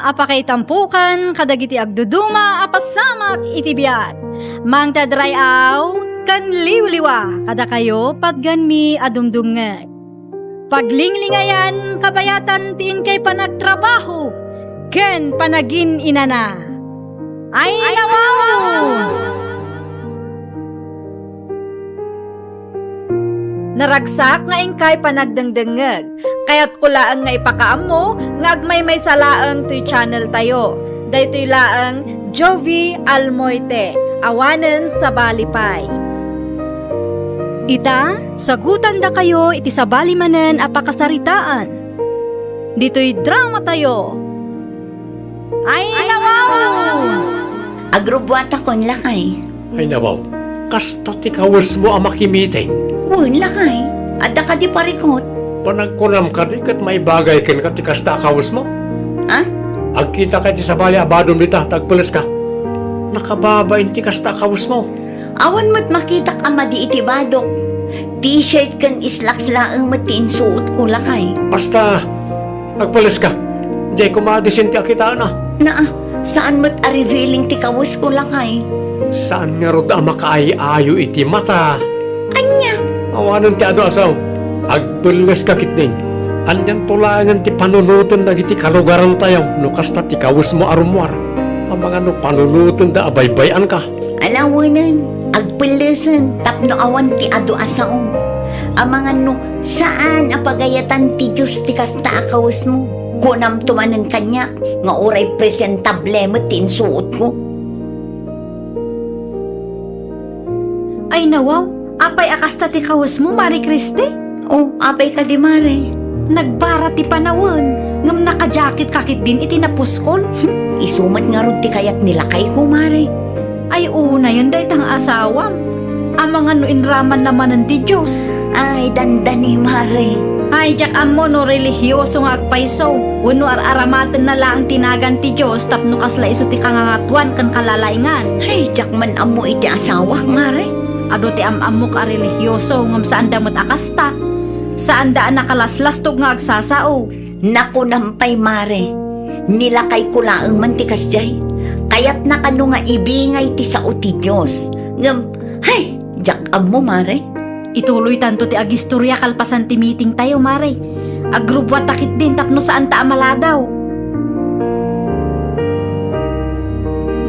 apakay tampukan, kadagiti agduduma, apasamak itibiyat. Mang tadrayaw, kan liwliwa, kada kayo patganmi adumdumngay. Paglinglingayan, kabayatan tiin kay panagtrabaho, ken panagin inana. Ay nawaw! Naragsak nga ingkay panagdengdengeg, kaya't kulaang nga ipakaam mo, nga agmay salaang tuy channel tayo. Daytoy laang Jovi Almoite, awanen sa balipay. Ita, sagutan da kayo iti sa balimanen apakasaritaan. Dito'y drama tayo. Ay nawaw! Agrobwata kon lakay. Ay nabaw, kasta ti kawas mo ang makimiting. Uy, lakay. Adda ka di parikot. Panagkunam ka di kat may bagay ken kat ti kasta kawas mo. Ha? Agkita ka ti sabali abadom dita, tagpulis ka. Nakababain ti kasta kawas mo. Awan mo't makita ka madi iti badok. T-shirt kan islaks laang matiin suot ko lakay. Basta, agpulis ka. Di kumadisin ti akita na. Naa, saan mo't a-revealing ti kawas ko lakay? Saan nga rod ang makaayayo iti mata? Anya? Awanan ti ano asaw. Agpulis ka kitning. Anyan tulangan ti panunutan na iti kalugaran tayo. No kasta ti kawas mo arumwar. Ang mga no panunutan da abaybayan ka. Alawanan, agpulisan, tapno awan ti ado asaong. Ang mga no, saan apagayatan ti Diyos ti kasta akawas mo? Kunam tumanan kanya, nga oray presentable mo ti insuot ko. Ay nawaw, apay akasta ti kawas mo, Mari Kriste? Oh, apay ka di mare. Nagbara ti panawon, ngam naka-jacket kakit din iti napuskol. Isumat nga rod ti kayat nilakay ko mare. Ay una yun day tang asawam. Ang mga no inraman naman ng ti Diyos. Ay, dandani mare. Ay, jak amo no relihiyoso nga agpaiso. Uno ar-aramatan na lang tinagan ti Diyos tapno kasla iso ti kangangatuan kan kalalaingan. Ay, jak man amo iti asawa mare. Ado ti amamok a relihiyoso ngam saan damot akasta. Saan daan nakalaslas tog nga agsasao. Naku nampay mare. Nilakay ko laang mantikas jay. Kaya't nakano nga ibingay ti sao ti Diyos. Ngam, hay, jak amo mare. Ituloy tanto ti agistorya kalpasan ti meeting tayo, Mare. Agrubwa takit din tapno saan ta amaladaw.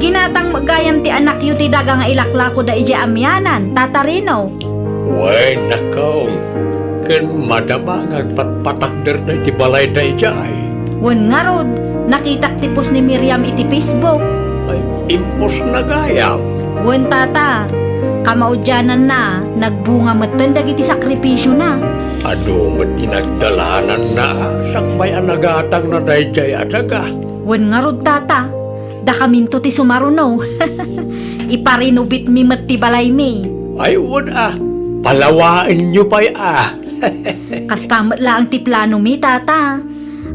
Ginatang magayam ti anak yu ti daga nga ilaklako da ije amyanan, tatarino. Way nakaw. Ken madama nga patpatakder na iti balay da ijay. Wen nga rod, nakitak ti pos ni Miriam iti Facebook. Ay, impos na gayam. Wen tata, kamaudyanan na, nagbunga matan dagiti sakripisyo na. Ano mo't tinagdalanan na sakbay ang nagatang na dayjay adaga. Wen nga rod tata, da kaminto ti sumaruno. Iparinubit mi mat ti balay mi. Ay wad palawain nyo pa'y Kastamat lang ti plano mi, tata.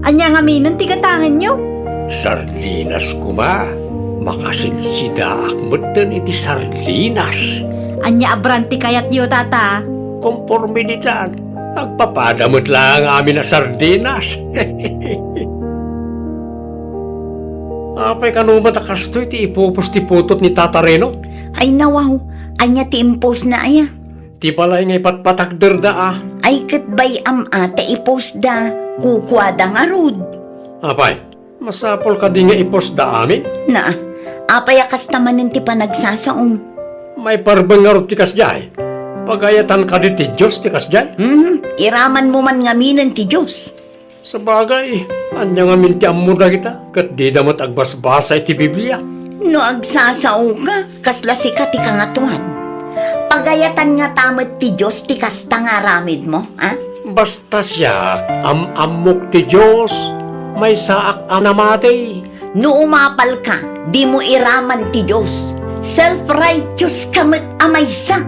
Anya nga minan ti gatangan nyo. Sardinas kuma. Makasinsidaak mo't iti sardinas. Anya abranti kayat yo, tata. Konformidad. Agpapadamot lang amin na sardinas. Apay kanumat akastoy ti ipupos ti putot ni Tata Reno. Ay nawaw, anya ti impos na aya. Ti palay nga ipatpatakder da Ay katbay ate ipos da, kukwada nga rod. Apay, masapol ka di nga ipos da amin. Na, apay akas tamanin ti panagsasaong. May parbang nga rin ti kasjay. Pagayatan ka di ti Diyos ti kasjay. Iraman mo man ngaminan ti Diyos. Sa bagay, anya nga minti amura kita, kat di damat agbasbasa iti Biblia. No agsasao ka, kaslasi ka ti kangatuan. Pagayatan nga tamat ti Diyos ti kasta nga ramid mo, ha? Basta siya, amok ti Diyos, may saak anamate. No umapal ka, di mo iraman ti Diyos. Self-righteous kamat amaysa.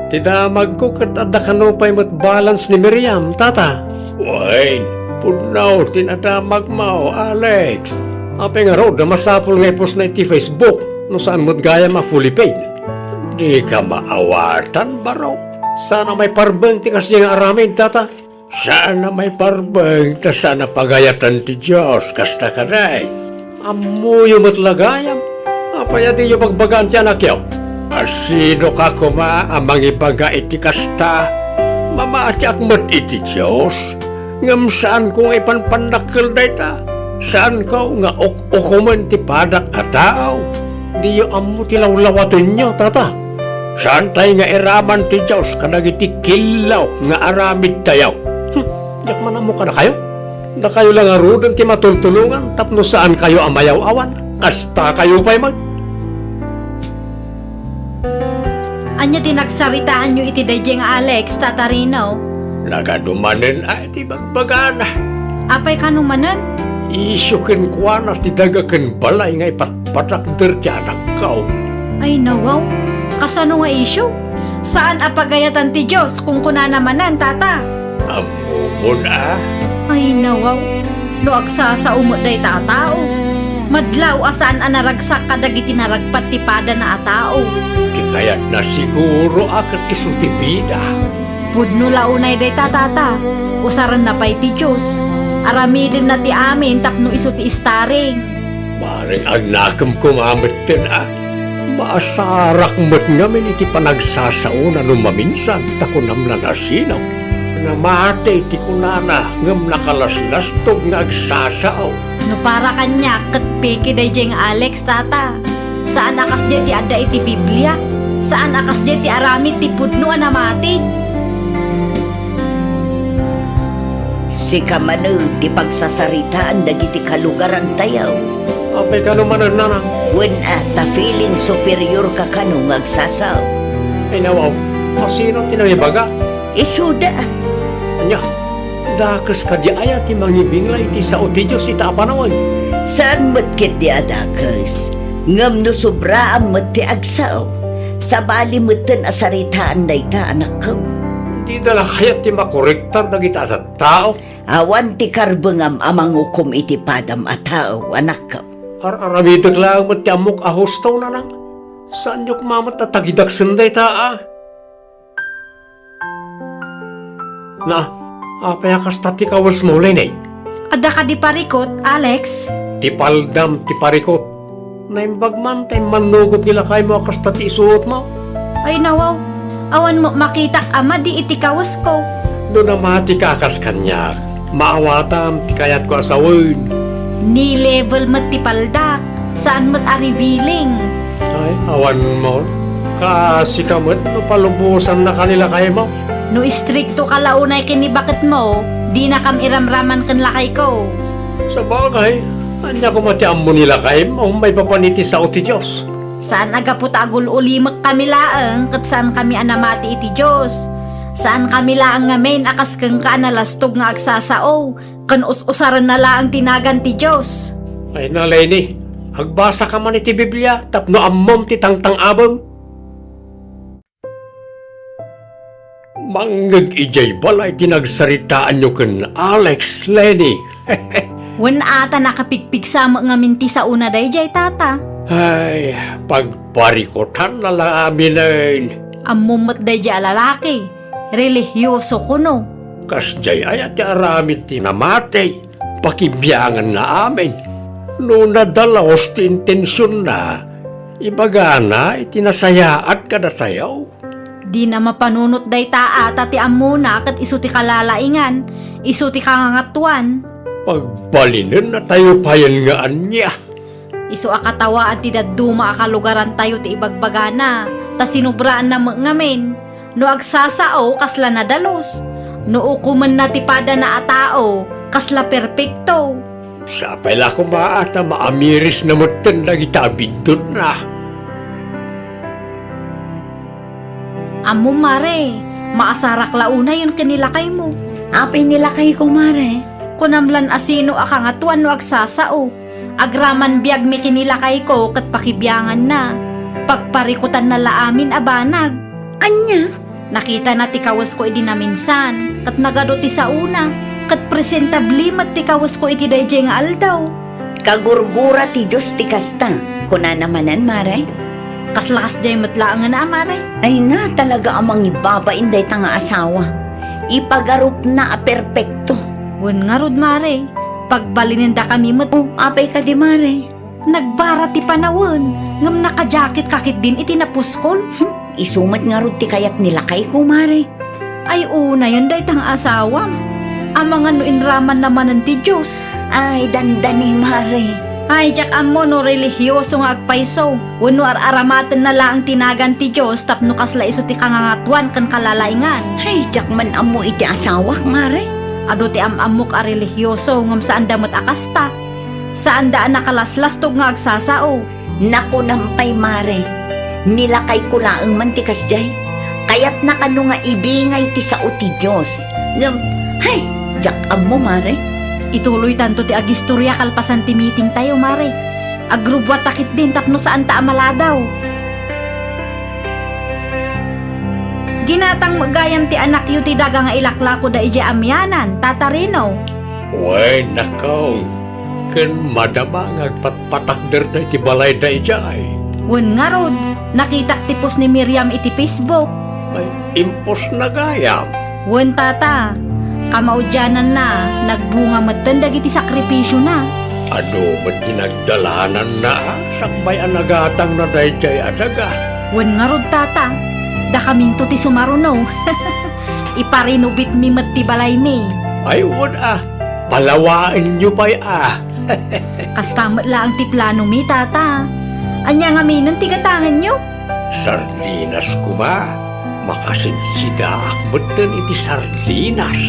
Tidamag ko kat adda kanupay mo't balance ni Miriam, tata. Wine, pudnaw, tinadamag mo, Alex. Apay nga raw, masapol nga ipos na iti Facebook, no saan mo't gaya fully paid. Di ka maawatan ba raw? Sana may parbang tikas niya nga aramin, tata. Saan na may parbeng, ta sana pagayatan ti Diyos, kasta ka day. Amuyo mo't lagayam, apaya di yung pagbagaan ti anak yaw. Asino ka kuma amang ibaga iti kasta, mamaatyak mo't iti Diyos. Ngam saan kong ipanpanakil day ta, saan ka nga okuman ti padak atao. Di yung amu tilawlawatin nyo, tata. Saan tayo nga iraman ti Diyos kadag iti kilaw nga aramid tayaw. Yak manamo ka na kayo? Da kayo lang arudan ti matultulungan tapno saan kayo amayaw awan? Kasta kayo pa'y mag... Anya tinagsaritaan nyo iti dayjay nga Alex, Tata Rino. Nagadumanin ay ti bagbagana. Apay kanumanan? Isukin kwa na ti dagaken balay nga ipatpatakder ti anak kao. Ay nawaw, kasano nga isyo? Saan apagayatan ti Diyos kung kuna namanan, Tata? Amumon Ay nawaw, no agsasa umot day tatao. Madlaw asaan anaragsak kadag itinaragpat ti pada na atao. Di kayat na siguro akat isutibida. Pudno launay day tatata, usaran na pa'y ti Diyos. Aramidin na ti amin tapno iso ti istaring. Maring agnakam kumamit din maasarak mo't ngamin iti panagsasauna nung maminsan takunam na nasinaw. Namate iti kunana ngam nakalaslastog nga agsasaaw. No para kanya kat peki dayjay nga Alex, Tata. Saan akas di ti adda iti Biblia? Saan akas di ti aramid ti pudno anamati? Si kamano ti pagsasaritaan dagiti kalugaran tayaw. Apay ka naman ang nanang. When ta feeling superior ka kano agsasaw. Ay nawaw, masino tinagibaga? Isuda. Anya, dakas ka di aya ti mangibingla iti sao ti Diyos ita apanawan. Saan mo't kit di adakas? Ngam no sobraan mo't ti agsaw. Sa bali mo't tin asaritaan day ta anak ko. Di dala kayat ti makorektar na kita sa tao. Awan ti karbengam amang ukom iti padam a tao anak ko. Aramidag lang mo ti amok ahustaw na lang. Saan nyo kumamat at tagidag sunday ta Na, apayakas ta ti kawas mo lenay. Adda ka di parikot, Alex? Ti paldam ti parikot. Naimbagman tayo manugot nila kayo mo akas ta ti isuot mo. Ay nawaw, awan mo makitak ama di iti kawas ko. Doon na mati kakas kanya. Maawatam ti kayat ko asawin. Ni level mat ti paldak, saan mat a revealing. Ay, awan mo. Kasi kamot, no palubusan na kanila kayo mo. No istrikto ka launay kinibakit mo, di na kam iramraman kan lakay ko. Sa bagay, anya ko matiam mo nila kayo mo, may papaniti sa uti Diyos. Saan agapot agul ulimak kami laang, kat saan kami anamati iti Diyos. Saan kami laang ngamen akas kang kaanalastog nga agsasao, kan usaran na laang tinagan ti Diyos. Ay na, Lenny, agbasa ka man iti Biblia, tapno ammom ti tangtang abam. Manggag ijay balay tinagsaritaan nyo kan Alex, Lenny. Wen ata nakapigpig sa nga minti sa una dayjay, Tata. Ay, pagparikotan na lang amin Ammumot dayjay lalaki, relihiyoso ko no. Kasjay ay ati aramid ti namatay, pakibiyangan na amin. No nadalaos ti intensyon na, ibaga na itinasayaat ka na tayaw. Di na mapanunot day taa tati amuna kat isu ti kalalaingan, isu ti kangangatuan. Pagbalinin na tayo payan nga anya. Isu akatawaan ti daduma akalugaran tayo ti ibagbagana, ta sinubraan na ngamin. No agsasao kasla na dalos, no ukuman na ti pada na atao, kasla perpekto. Sa pala ko maata maamiris na mutan na itabindot na. Amo mare, maasarak launa yun kanilakay mo. Apay nila kay kumare. Kunamlan asino akangatuan no agsasao. Agraman biag mi kinilakay ko kat pakibyangan na. Pagparikutan na laamin abanag. Anya? Nakita na ti kawas ko iti naminsan, kat nagado ti sa una, kat presentabli mat ti kawas ko iti dayjay nga aldaw. Kagurgura ti Diyos ti kasta. Kuna namanan mare. Kaslakas jay matlaangan na amare. Ay na talaga amang ibabain day tanga asawa. ipagarup na a perpekto. Wen nga rod mare, pagbalinenda kami met, O, apay ka di mare. nagbara ti panawon, ngam naka-jacket kakit din iti napuskol. Isumat nga rod ti kayat nilakay ko mare. Ay una yun day tang asawam. Ang mga no inraman naman ng ti Diyos. Ay, dandani mare. Ay, jak amo no relihiyoso nga agpaiso. Wano ar-aramatan na lang tinagan ti Diyos tapno kasla iso ti kangangatuan kan kalalaingan. Ay, jak man amo iti asawak mare. Ado ti amamok a relihiyoso ngam saan damot akasta. Saan daan nakalaslas tog nga agsasao. Naku nampay mare. Nilakay ko laang man ti kasjay. Kaya't nakano nga ibingay ti sao ti Diyos. Ngam, hay, jak amo mare. Ituloy tanto ti agistorya kalpasan ti meeting tayo mare. Agrubwa takit din tapno saan ta amaladaw. Ginatang magayam ti anak yu ti daga nga ilaklako da ije amyanan, tatarino. Uy, nakaw. Ken madama nga patpatakder da iti balay da ijay. Wen nga rod, nakita ti post ni Miriam iti Facebook. Ay, impos na gayam. Wen tata, kamaudyanan na, nagbunga matan dagiti sakripisyo na. Ano ba't tinagdalanan na? Sakbay ang nagatang na da ijay adaga. Wen nga rod tata, da kaming to ti sumaruno. Iparinubit mi met ti balay mi. Ay, wad palawain nyo pa'y Kastamat lang ti plano mi tata. Anya nga minan ti gatangan nyo. Sardinas kuma. Makasinsida akbatan iti sardinas.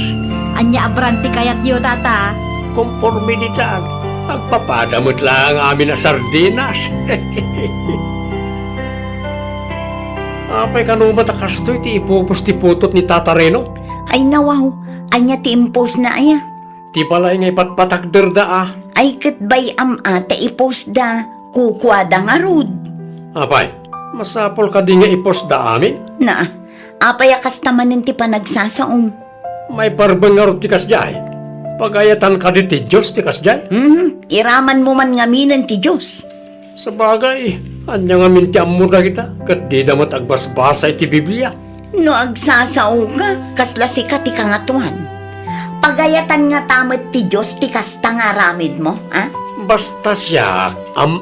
Anya abranti kayat yo tata. Konformidad. Agpapadamot lang amin na sardinas. Apay kanumat akastoy ti ipupos ti putot ni Tatareno. Ay nawaw, anya ti impos na aya. Ti balay nga ipatpatakder da Ay katbay te ipos da, kukwada nga rod. Apay, masapol ka di nga ipos da amin. Na, apay akastamanin ti panagsasaom. May parbang nga rin ti kasjay. Pagayatan ka di ti Diyos ti kasjay. Iraman mo man ngaminan ti Diyos. Sa bagay, anya nga mintiam mo na kita, kat di damat agbasbasa iti Biblia. No agsasao ka, kasla ka ti kangatuan. Pagayatan nga tamat ti Diyos ti kasta nga aramid mo, ha? Basta siya,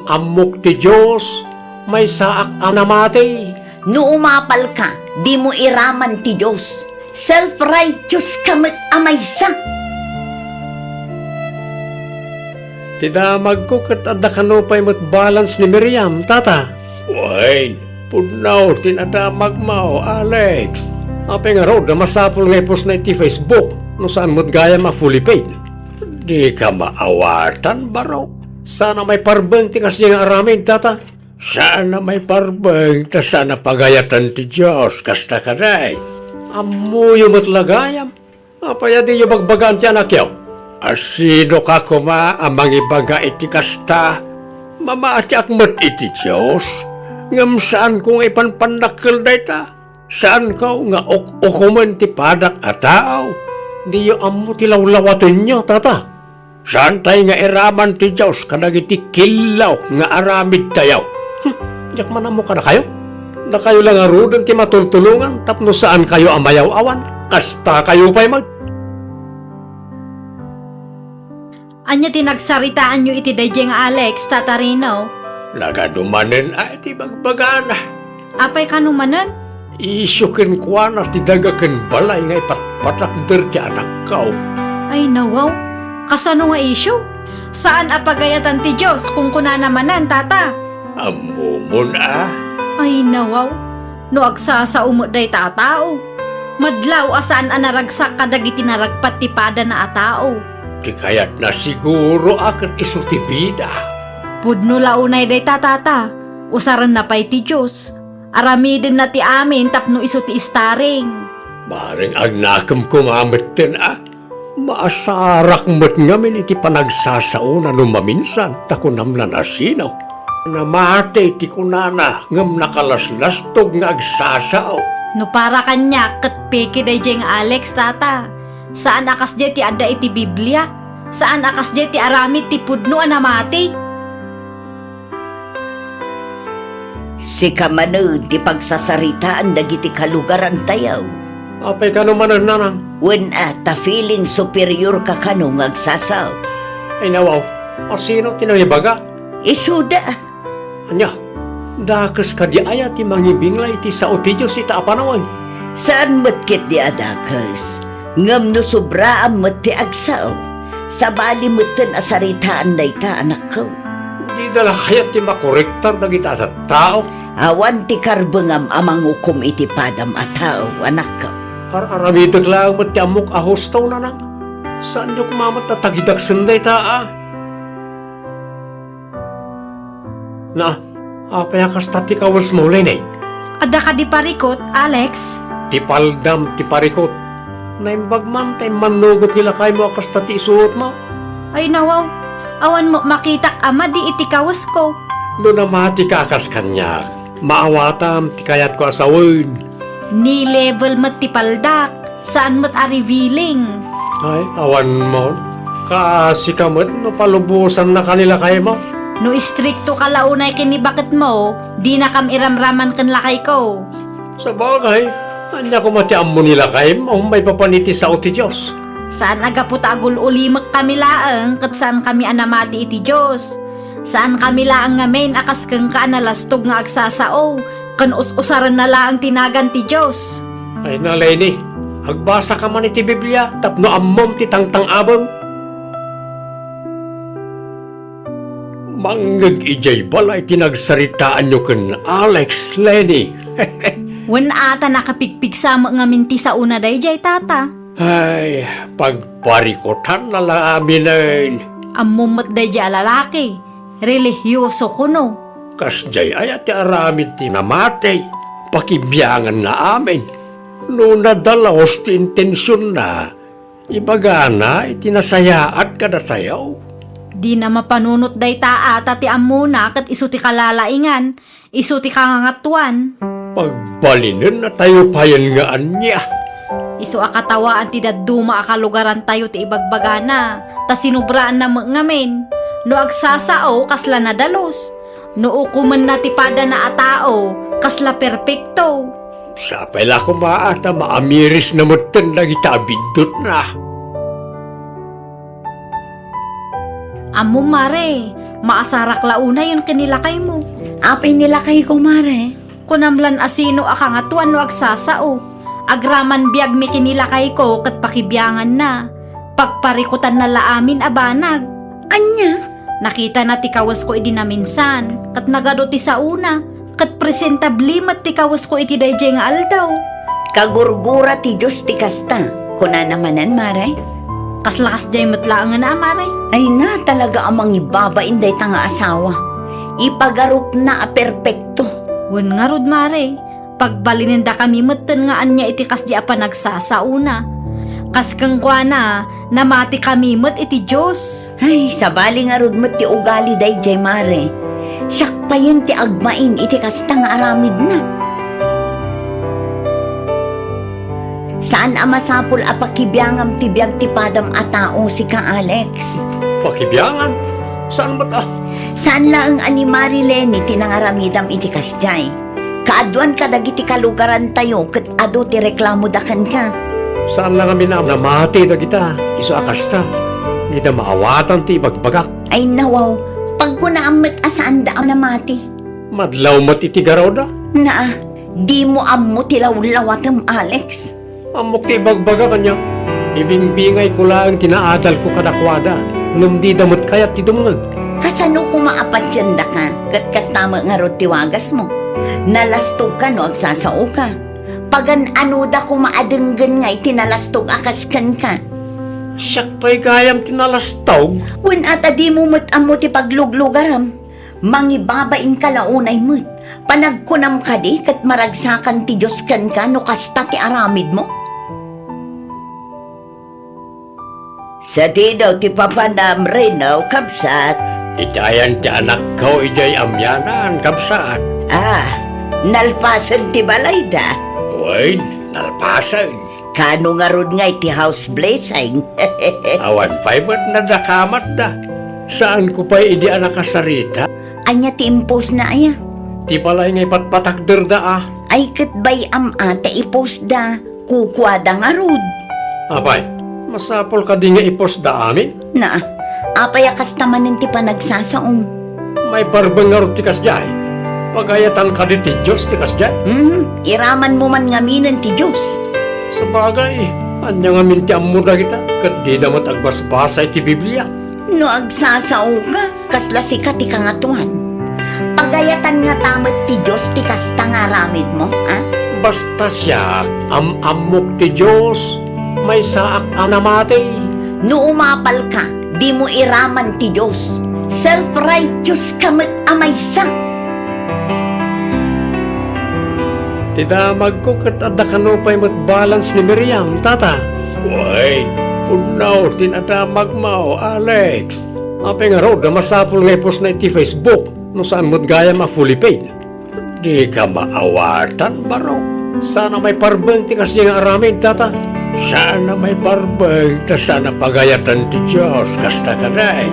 amok ti Diyos, may saak anamati. No umapal ka, di mo iraman ti Diyos. Self-righteous kamit amaysa. Tidamag ko kat adda kanupay mo't balance ni Miriam, tata. Wayne, pudnaw tinadamag mo, Alex. Apay nga raw, masapol nga ipos na iti Facebook, no saan mo't gaya fully paid. Di ka maawatan ba raw? Sana may parbeng ti kasi nga aramid, tata. Sana may parbeng, ta sana pagayatan ti Diyos, kasta ka day. Amuyo mo't lagayam. Apaya di yung magbagaan ti anak yaw. Asino ka kuma amang ibaga iti kasta? Mamaatyak mo't iti Diyos. Ngam saan kung ipanpanakil day ta? Saan ka nga okuman ti padak a tao? Di yung amo tilawlawatin nyo, tata. Saan tayo nga iraman ti Diyos kadag iti kilaw nga aramid tayaw? Yak manamo ka na kayo? Na kayo lang arudan ti matultulungan tapno saan kayo amayaw awan? Kasta kayo pa'y mag... Anya tinagsaritaan nyo iti dayjeng Alex, tatarino. Nagadumanen ay ti bagbagana. Apay kanumanan? Isukin kwa na ti dagaken balay nga ipatpatakder ti anak kao. Ay nawaw, kasano nga isyo? Saan apagayatan ti Diyos kung kunanamanan, tata? Amumon Ay nawaw, no agsasaumot day tatao. Madlaw asaan anaragsak kadagiti naragpat ti pada na atao. Di kayat na siguro akat iso ti bida. Pudno launay day tatata, usaran na pa'y ti Diyos. Aramidin na ti amin tapno iso ti istaring. Maring agnakam kumamit din Maasarak mo't ngamin iti panagsasauna no maminsan takunam na nasinaw. Namate iti kunana ngam nakalaslas-lastog nga agsasao. No para kanya kat peke dayjeng Alex, tata. Saan akas di ti adda iti Biblia? Saan akas di ti aramid ti pudno anamati? Si kamano ti pagsasaritaan dagiti kalugaran tayaw. Apay ka naman nanang. Wen ata feeling superior ka kanong agsasaw. Ay nawaw, asino tinahibaga? Isuda. Anya, dakas ka di aya ti mangibingla iti sao ti Diyos ita apanawan. Saan matkit di adakas? Ngam no sobraan mat ti agsaw. Sa bali matan asaritaan day ta anak ko. Di dala kaya ti makorektar na kita sa tao. Awan ti karbengam amang ukom iti padam ataw anak ko. Aramidag lang mat ti amok ahostaw na nang. Saan nyo kumamat at tagidag sanday ta Na, apay akas tati kawas mo lenay. Ada ka di parikot, Alex? Ti paldam ti parikot. Naimbag man tay manugot nila kay mo akas tati isuot mo. Ay nawaw, awan mo makitak ama di iti kawas ko. No na mati ka akas kanya. Maawatam ti kayat ko asawin. Ni level mat ti paldak, saan mat a revealing. Ay, awan mo. Kasi kamot no palubusan na kanila kay mo. No istrikto ka launay kinibakit mo, di na kam iramraman kan lakay ko. Sa bagay, anya ko matiam mo nila kay mo, may papaniti sa uti Diyos. Saan agapot agul ulimak kami laang, kat saan kami anamati iti Diyos. Saan kami laang ngamin akas kang kaanalastog nga agsasao, kan us-usaran na laang tinagan ti Diyos. Ay nalay agbasa ka man iti Biblia, tapno ammom ti tangtang abam. Manggag ijay balay tinagsaritaan nyo kan Alex, Lenny. Wen ata nakapigpig sa mga minti sa una day jay tata. Ay, pagparikotan na lang amin Ammumot day jay lalaki. Relihiyoso ko no. kas jay ay ati aramid ti namatay. Pakibiyangan na amin. No nadalaos ti intensyon na. Ibaga na itinasayaat ka na tayaw. Di na mapanunot day taa tati amuna kat isu ti kalalaingan, isu ti kangangatuan. Pagbalinin na tayo payan nga anya. Isu akatawaan ti daduma akalugaran tayo ti ibagbagana, ta sinubraan na ngamin. No agsasao kasla na dalos, no ukuman na ti pada na atao, kasla perpekto. Sapay la ko maata maamiris na mutan na itabindot na. Amo mare, maasarak launa yun kanilakay mo. Apay nila kay kumare. Kunamlan asino akangatuan no agsasao. Agraman biag mi kinilakay ko kat pakibyangan na. Pagparikutan na laamin abanag. Anya? Nakita na ti kawas ko iti naminsan. Kat nagado ti sa una. Kat presentabli mat ti kawas ko iti dayjay nga aldaw. Kagurgura ti Diyos ti kasta. Kuna namanan mare. Kaslakas jay matlaangan na amaray. Ay na talaga amang ibabain day tanga asawa. Ipagarup na a perpekto. Wen nga rod mare. Pagbalinenda kami matan nga anya iti kas di apa nagsasauna. Kas kang kwa na, namati kami mat iti Diyos. Ay, sabali nga rod mo ti ugali day jay mare. Siyak pa yun ti agmain iti kasta nga aramid na. Saan amasapol apakibiyangam ti biyag ti padam atao si ka Alex? Pakibiyangan? Saan ba't Saan laang animari Lenny tinangaramidam iti kasjay? Kaaduan ka dagiti kalugaran tayo ket ado ti reklamo dakan ka. Saan lang kami na namati na kita? Iso akasta. Hindi na maawatan ti bagbagak. Ay nawaw, pag ko naamat asaan daan namati. Madlaw mat iti garaw na. Naa, di mo ammo tilaw-lawatam Alex. Amok ti bagbaga kanya. Ibingbingay ko lang tinaadal ko kadakwada. Ngam di damot kayat ti dumngag. Kasano kumaapat dyan da ka? Kat kastama nga ro tiwagas mo. Nalastog ka no agsasao ka. Pagan ano da kumaadenggan nga itinalastog akaskan ka. Siyak pa'y gayam tinalastog. Wen ata di mo amo ti pagluglugaram. Mangibabain ka launay mo't. Panagkunam ka di kat maragsakan ti Diyos kan ka no kasta ti aramid mo. Sa di daw ti papanam rin no, kabsat. Itayan ti anak ko ijay amyanan kabsat. Ah, nalpasan ti balay da. Wain, nalpasan. Kano nga rod nga iti house blessing. Awan pa'y mat nadakamat da. Saan ko pa'y idi anak kasarita? Anya ti impos na aya. Ti palay ngay patpatakder da Ay kat bay ata ipos da. kukwada nga rod. Apay, masapol ka di nga ipos da amin? Na, apayakas naman ti panagsasaong. May barbang nga rin tikas jay. Pagayatan ka di ti Diyos tikas jay. Iraman mo man ngaminan ti Diyos. Sa bagay, anya nga minti amuda kita, kat di damat agbasbasa iti Biblia. No agsasao ka, kasla si ka ti kangatuan. Pagayatan nga tamat ti Diyos ti kasta nga ramid mo, ha? Basta siya, amok ti Diyos, may saak anamati. No umapal ka, di mo iraman ti Diyos. Self-righteous ka mat amaysa. Tidamag ko kat adda kanupay mat balance ni Miriam, tata. Wait, pudnaw tinadamag mo, Alex. Apay nga road na masapul nga ipos na iti Facebook, no saan mo't gaya ma-fully paid. Di ka maawatan, baro. Sana may parbeng ti kasi nga aramin, tata. Sana may parbeng, ta sana pagayatan ti Diyos, kasta ka na eh.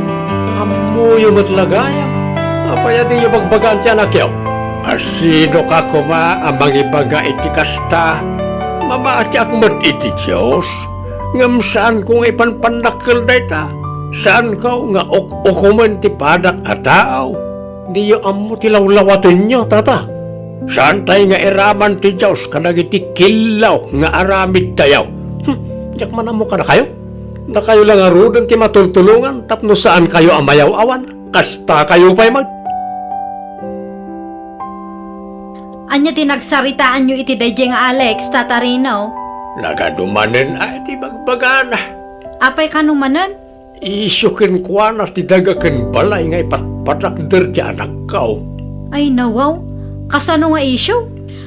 Amuyo mo't lagayam. Apaya di yung magbagaan ti anak yaw. Asino ka kuma amang ibaga iti kasta? Mamaati akmat iti Diyos. Ngam saan kong ipanpanakil da ita? Saan ka nga okuman ti padak at tao? Di yung amo tilawlawatin nyo, tata. Saan tayo nga iraman ti Diyos kanag iti kilaw nga aramid tayaw? Diyak man amo ka na kayo? Na kayo lang arudan ti matultulungan tapno saan kayo amayaw-awan? Kasta kayo pa'y mag... Anya tinagsaritaan nyo iti dayjay nga Alex, Tata Rino? Nagadumanin ay ti bagbagana. Apay kanumanan? Isukin ko na ti dagakin balay nga ipatpatakder ti anak kao. Ay nawaw, kasano nga issue?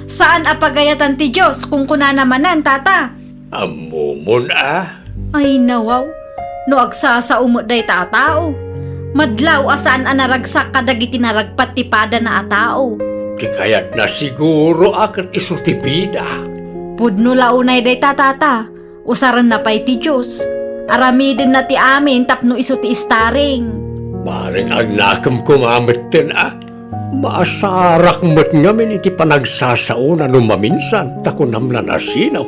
Saan apagayatan ti Diyos kung kunanamanan, Tata? Amumon ah. Ay nawaw, no agsasaumot day tatao. Madlaw asaan anaragsak kadagiti naragpat ti pada na atao. Di kayat na siguro akat isutibida. Pudno launay day tatata, usaran na pa'y ti Diyos. Aramidin na ti amin tapno iso ti istaring. Maring agnakam kumamit din ah. Maasarak mo't ngamin iti panagsasao na numaminsan takunam na nasinaw.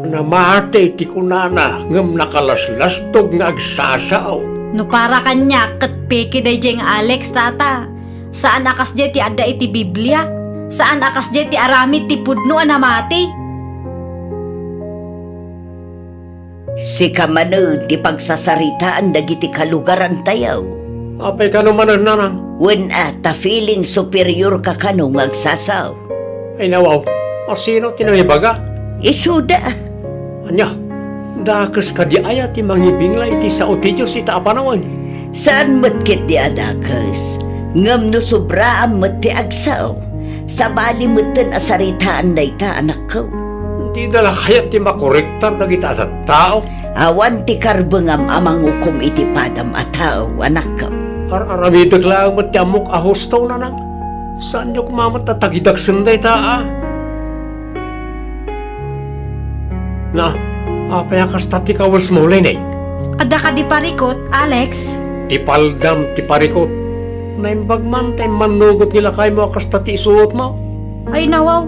Namate iti kunana ngam nakalaslastog nga agsasao. No para kanya kat peke day jeng Alex, Tata. Saan akas di ti adda iti Biblia? Saan akas di ti aramid ti pudno anamati? Si kamano di pagsasaritaan dagiti kalugaran tayaw. Apay ka naman nanang. When ta feeling superior ka kano magsasaw. Ay nawaw, asino tinahibaga? Isuda. Anya, dakas ka di aya ti mangibingla iti sao ti Diyos ita apanawan. Saan matkit di adakas? Ngam no sobra ang mati agsaw. Sa bali mutin asaritaan na ita anak ko. Di dala kayat ti makorektar na kita at tao. Awan ti karbengam amang ukom iti padam at tao anak ko. Aramidag lang mat ti amok ahostaw na nang. Saan nyo kumamat na tagidag senday taa? Na, apayakas tati kawas mo lenay. Adda ka di parikot, Alex? Ti paldam, ti parikot. Naimbag man, tayo manugot nila kayo mo akas tati isuot mo. Ay nawaw,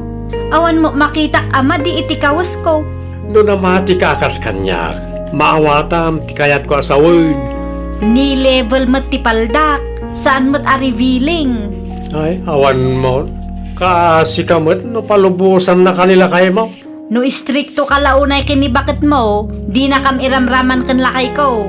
awan mo makita ama di iti kawas ko. No namati kakas kanya, maawatam ti kayat ko asawin. Ni level mat ti paldak, saan mat a revealing. Ay, awan mo. Kasi kamot, no palubusan na kanila kayo mo. No istrikto ka launay kini bakit mo, di na kam iramraman kan lakay ko.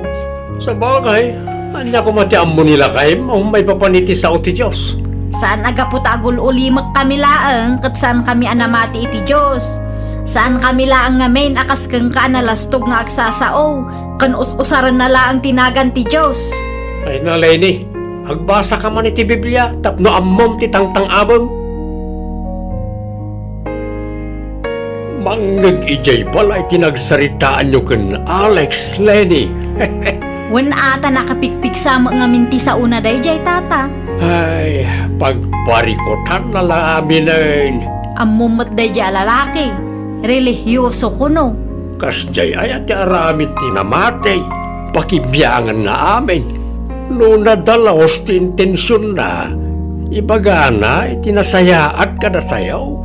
Sa bagay, anya ko matiam mo nila kayo mo, may papaniti sa uti Diyos. Saan agaputa agul ulimak kami laang, kat saan kami anamati iti Diyos. Saan kami laang nga main akas kang kaanalastog nga agsasao, kan usaran na laang tinagan ti Diyos. Ay nalay ni, agbasa ka man iti Biblia, tapno ammom ti tangtang abam. Manggag ijay pala itinagsaritaan nyo kan Alex, Lenny. Wen ata nakapikpik sa mga minti sa una dayjay, Tata. Ay, pagparikotan na lang amin. Ammumot dayjay lalaki. Relihiyoso ko no. Kasjay ay at aramit tinamate, pakibiyangan na amin. No nadalaos ti intensyon na, ibagana itinasayaat ka na tayo.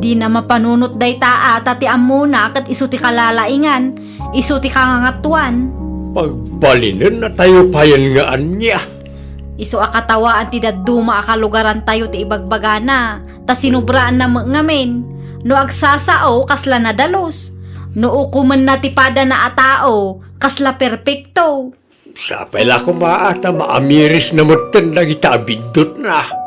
Di na mapanunot day taa tati amuna kat isu ti kalalaingan, isu ti kangangatuan. Pagbalinin na tayo payan nga anya. Isu akatawaan ti daduma akalugaran tayo ti ibagbagana, ta sinubraan na ngamin. No agsasao kasla na dalos, no ukuman na ti pada na atao, kasla perpekto. Sa pala ko maata maamiris na mutan na kita abindot na.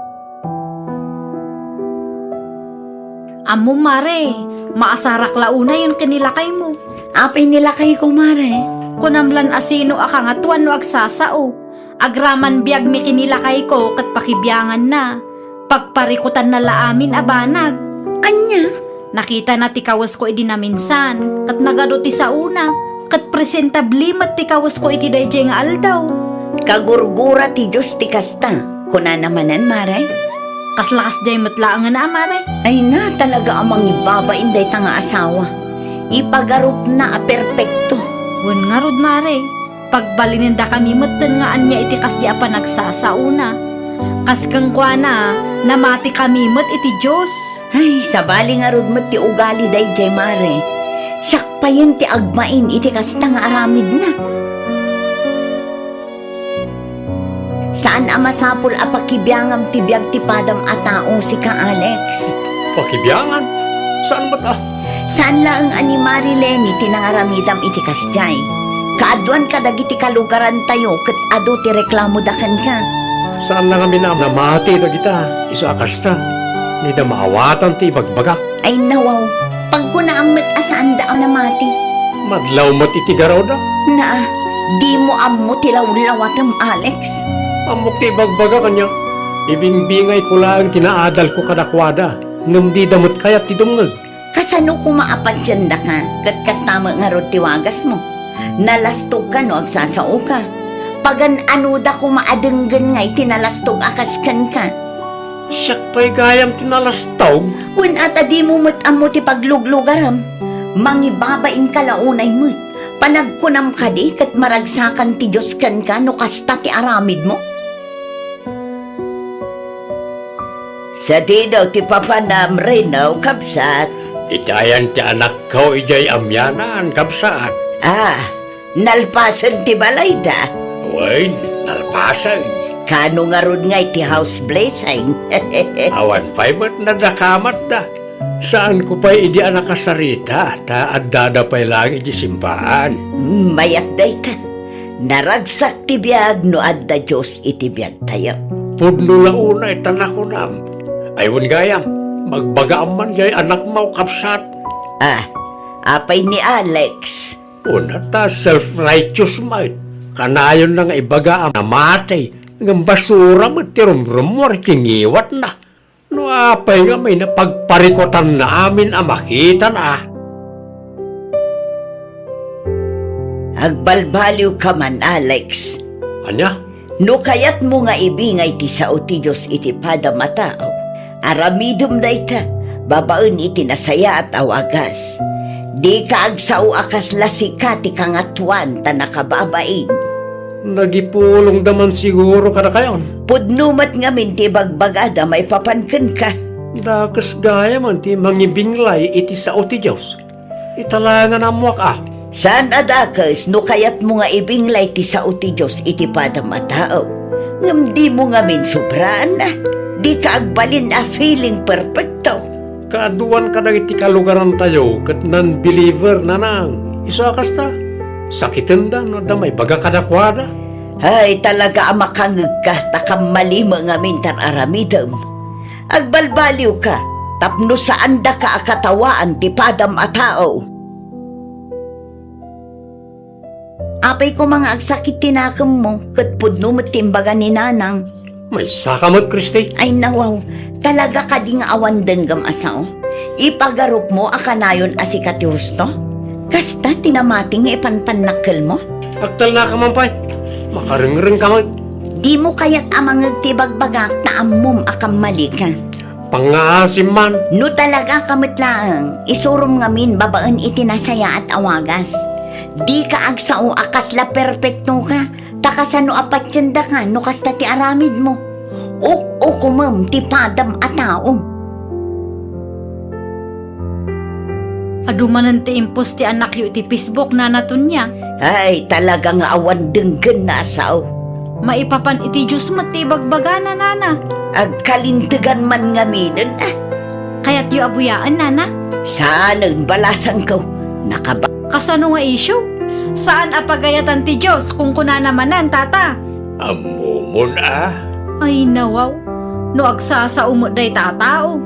Amo mare, maasarak launa yun kanilakay mo. Apay nilakay ko, mare. Kunamlan asino akangatuan no agsasao. Agraman biag mi kinilakay ko kat pakibyangan na. Pagparikutan na laamin abanag. Anya? Nakita na ti kawas ko iti na minsan. Kat nagado ti sa una. Kat presentabli mat ti kawas ko iti dayjay nga aldaw. Kagurgura ti Diyos ti kasta. Kuna namanan, mare. Kaslakas jay matlaangan na amare. Ay na, talaga amang ibabain day tanga asawa. Ipagarup na a perpekto. Wen nga rod mare. Pagbalinin da kami matan nga anya iti kas di apa nagsasauna. Kas kang kwa na, namati kami mat iti Diyos. Ay, sabali nga rod ti ugali day jay, mare. Siyak pa yun ti agmain iti kasta nga aramid na. Saan amasapul a pakibyangam ti biyag ti padam a taong si ka Alex? Pakibyangan? Saan ba Saan lang ani Mari Lenny tinangaramidam iti kasjay? Kaaduan ka dagiti kalugaran tayo ket ado ti reklamo dakan ka. Saan lang kami na namati na kita? Isu akasta. Ni da maawatan ti bagbagak. Ay nawaw, pag ko naamit asaan daan na mati. Madlaw mat iti garaw da. Na, di mo ammo tilaw-lawatam Alex. Amok ti bagbaga kanya. Ibingbingay ko lang tinaadal ko kadakwada. Ngam di damot kayat ti dumngag. Kasano kumaapat dyan da ka, kat kastama nga rod tiwagas mo. Nalastog ka no, agsasao ka. Pagan ano da kumaadenggan ngay, tinalastog akaskan ka. Siyak pa'y gayam tinalastawg. Wen ata di mo amo ti pagluglugaram, mangibabaing kalaunay mo. Panagkunam ka di, kat maragsakan ti Diyos kan ka, no kasta ti aramid mo. Sa di daw ti papanam Reynaw, kabsat. Itayan ti anak ko ijay amyanan kapsaan. Ah, nalpasan ti balay da. Wain, nalpasan. Kano nga rod nga ti house blessing. Awan pa'y mat nadakamat da. Saan ko pa'y idi anak kasarita, ta addada pa'y lang iti simpaan. Mayat day ta. Naragsak ti biyag no adda Diyos iti biyag tayo. Pudno launa itanak ko nam. Ayun gayam, magbagaam man jay anak mo kapsat. Ah, apay ni Alex. Una ta self-righteous might. Kanayon na nga ibagaam na matay. Ng basura mo tirumrumor kingiwat na. No apay nga may napagparikotan na amin makita na. Agbalbaliw ka man, Alex. Anya? No kayat mo nga ibingay ti sao ti Diyos iti pada matao. Aramidum day ta, babaen iti nasaya at awagas. Di ka agsao akas lasika ti kangatuan ta nakababain. Nagipulong daman siguro kada kayon. Pudnumat nga min ti bagbagada may papanken ka. Dakas gaya man ti mangibinglay iti sao ti Diyos. Italangan amuak Saan adakas no kayat mo nga ibinglay ti sao ti Diyos iti pada matao. Ngam di mo nga min sobraan na. Di ka agbalin a feeling perfecto. Kaaduan ka na iti kalugaran tayo kat non-believer na nang. Isakas ta. Sakitin da no da may baga kadakwada. Ay talaga amakangag ka takam malima nga mintar aramidam. Agbalbaliw ka tapno saan da ka akatawaan ti padam a tao. Apay ko mga agsakit tinakam mo kat pudno mo timbaga ni nanang. May sakamot, Kristi. Ay nawaw, talaga ka di nga awan denggam asaw. Ipagarup mo akanayon asikati husto? Kasta tinamating nga ipanpanakil mo? Agtal na ka man pa'y. Makaring-ring ka man. Di mo kaya't amang agtibagbagak na amom akam mali ka. Pangaasim man. No talaga kamitlaang, isurum ngamin babaan itinasaya at awagas. Di ka agsao akasla perpekto ka, takasano apatyanda ka no kasta ti aramid mo. Kumam ti padam a tao. Adumanan ti impos ti anak yu ti Facebook na naton niya. Ay, talaga nga awan denggan na asaw. Maipapan iti Diyos mo ti bagbagana nana. Agkalintigan man nga midin Kaya't yu abuyaan nana. Saan ang balasan ko? Nakaba... Kasano nga issue? Saan apagayatan ti Diyos kung kuna namanan tata? Amumon Ay nawaw, no agsasa day tatao.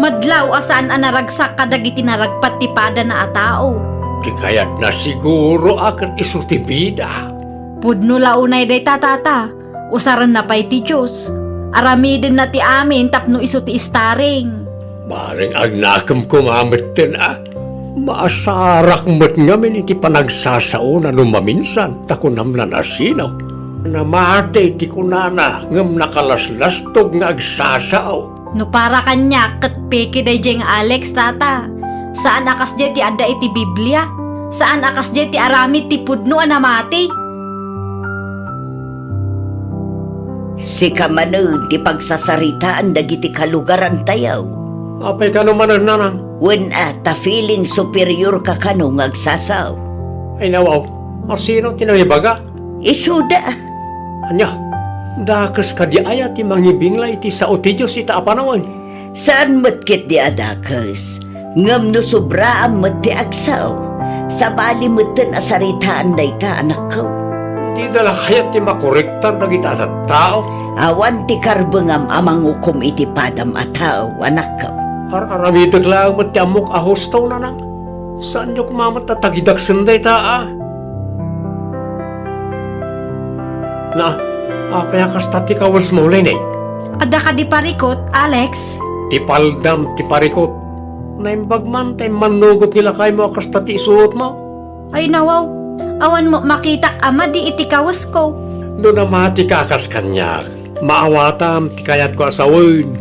Madlaw asaan anaragsak kadagiti naragpat ti pada na atao. Di kaya't na siguro akan isu ti bida. Pudno launay day tatata, usaran na pa'y ti Diyos. Aramidin na ti amin tapno iso ti istaring. Maring agnakam kumamatan Maasarak mo't ngamin iti panagsasao na numaminsan takunam na nasinaw. Namate iti kunana ngam nakalaslastog nga agsasao. No para kanya kat peke day jeng Alex tata. Saan akas di ti ada iti Biblia? Saan akas di ti aramid ti pudno anamati? Si kamano di pagsasaritaan dagiti kalugaran tayaw. Apay ka naman nanang. When ta feeling superior ka kano ngagsasaw. Ay nawaw, asino tinawibaga? Isuda. Anya, dakas ka di ayat ti mangibingla iti sao ti Diyos ita apanawan. Saan matkit di adakas? Ngam no sobra ang mat ti agsaw. Sa bali matan asaritaan day ta anak ko. Di dala kayat ti makorektar na kita at tao. Awan ti karbengam amang ukom iti padam ataw anak ko. Aramidag lang mo ti amok ahos taw nanang. Saan nyo kumamat na tagidag senday ta Na, apaya kasta ti kawas mo ulit Ada ka di parikot, Alex? Ti paldam, ti parikot. Naimbagman, tayo manugot nila kayo mo kasta ti isuot mo. Ay nawaw, awan mo makita ama di iti kawas ko. No na mati kakas kanya. Maawatam, ti kayat ko asawin.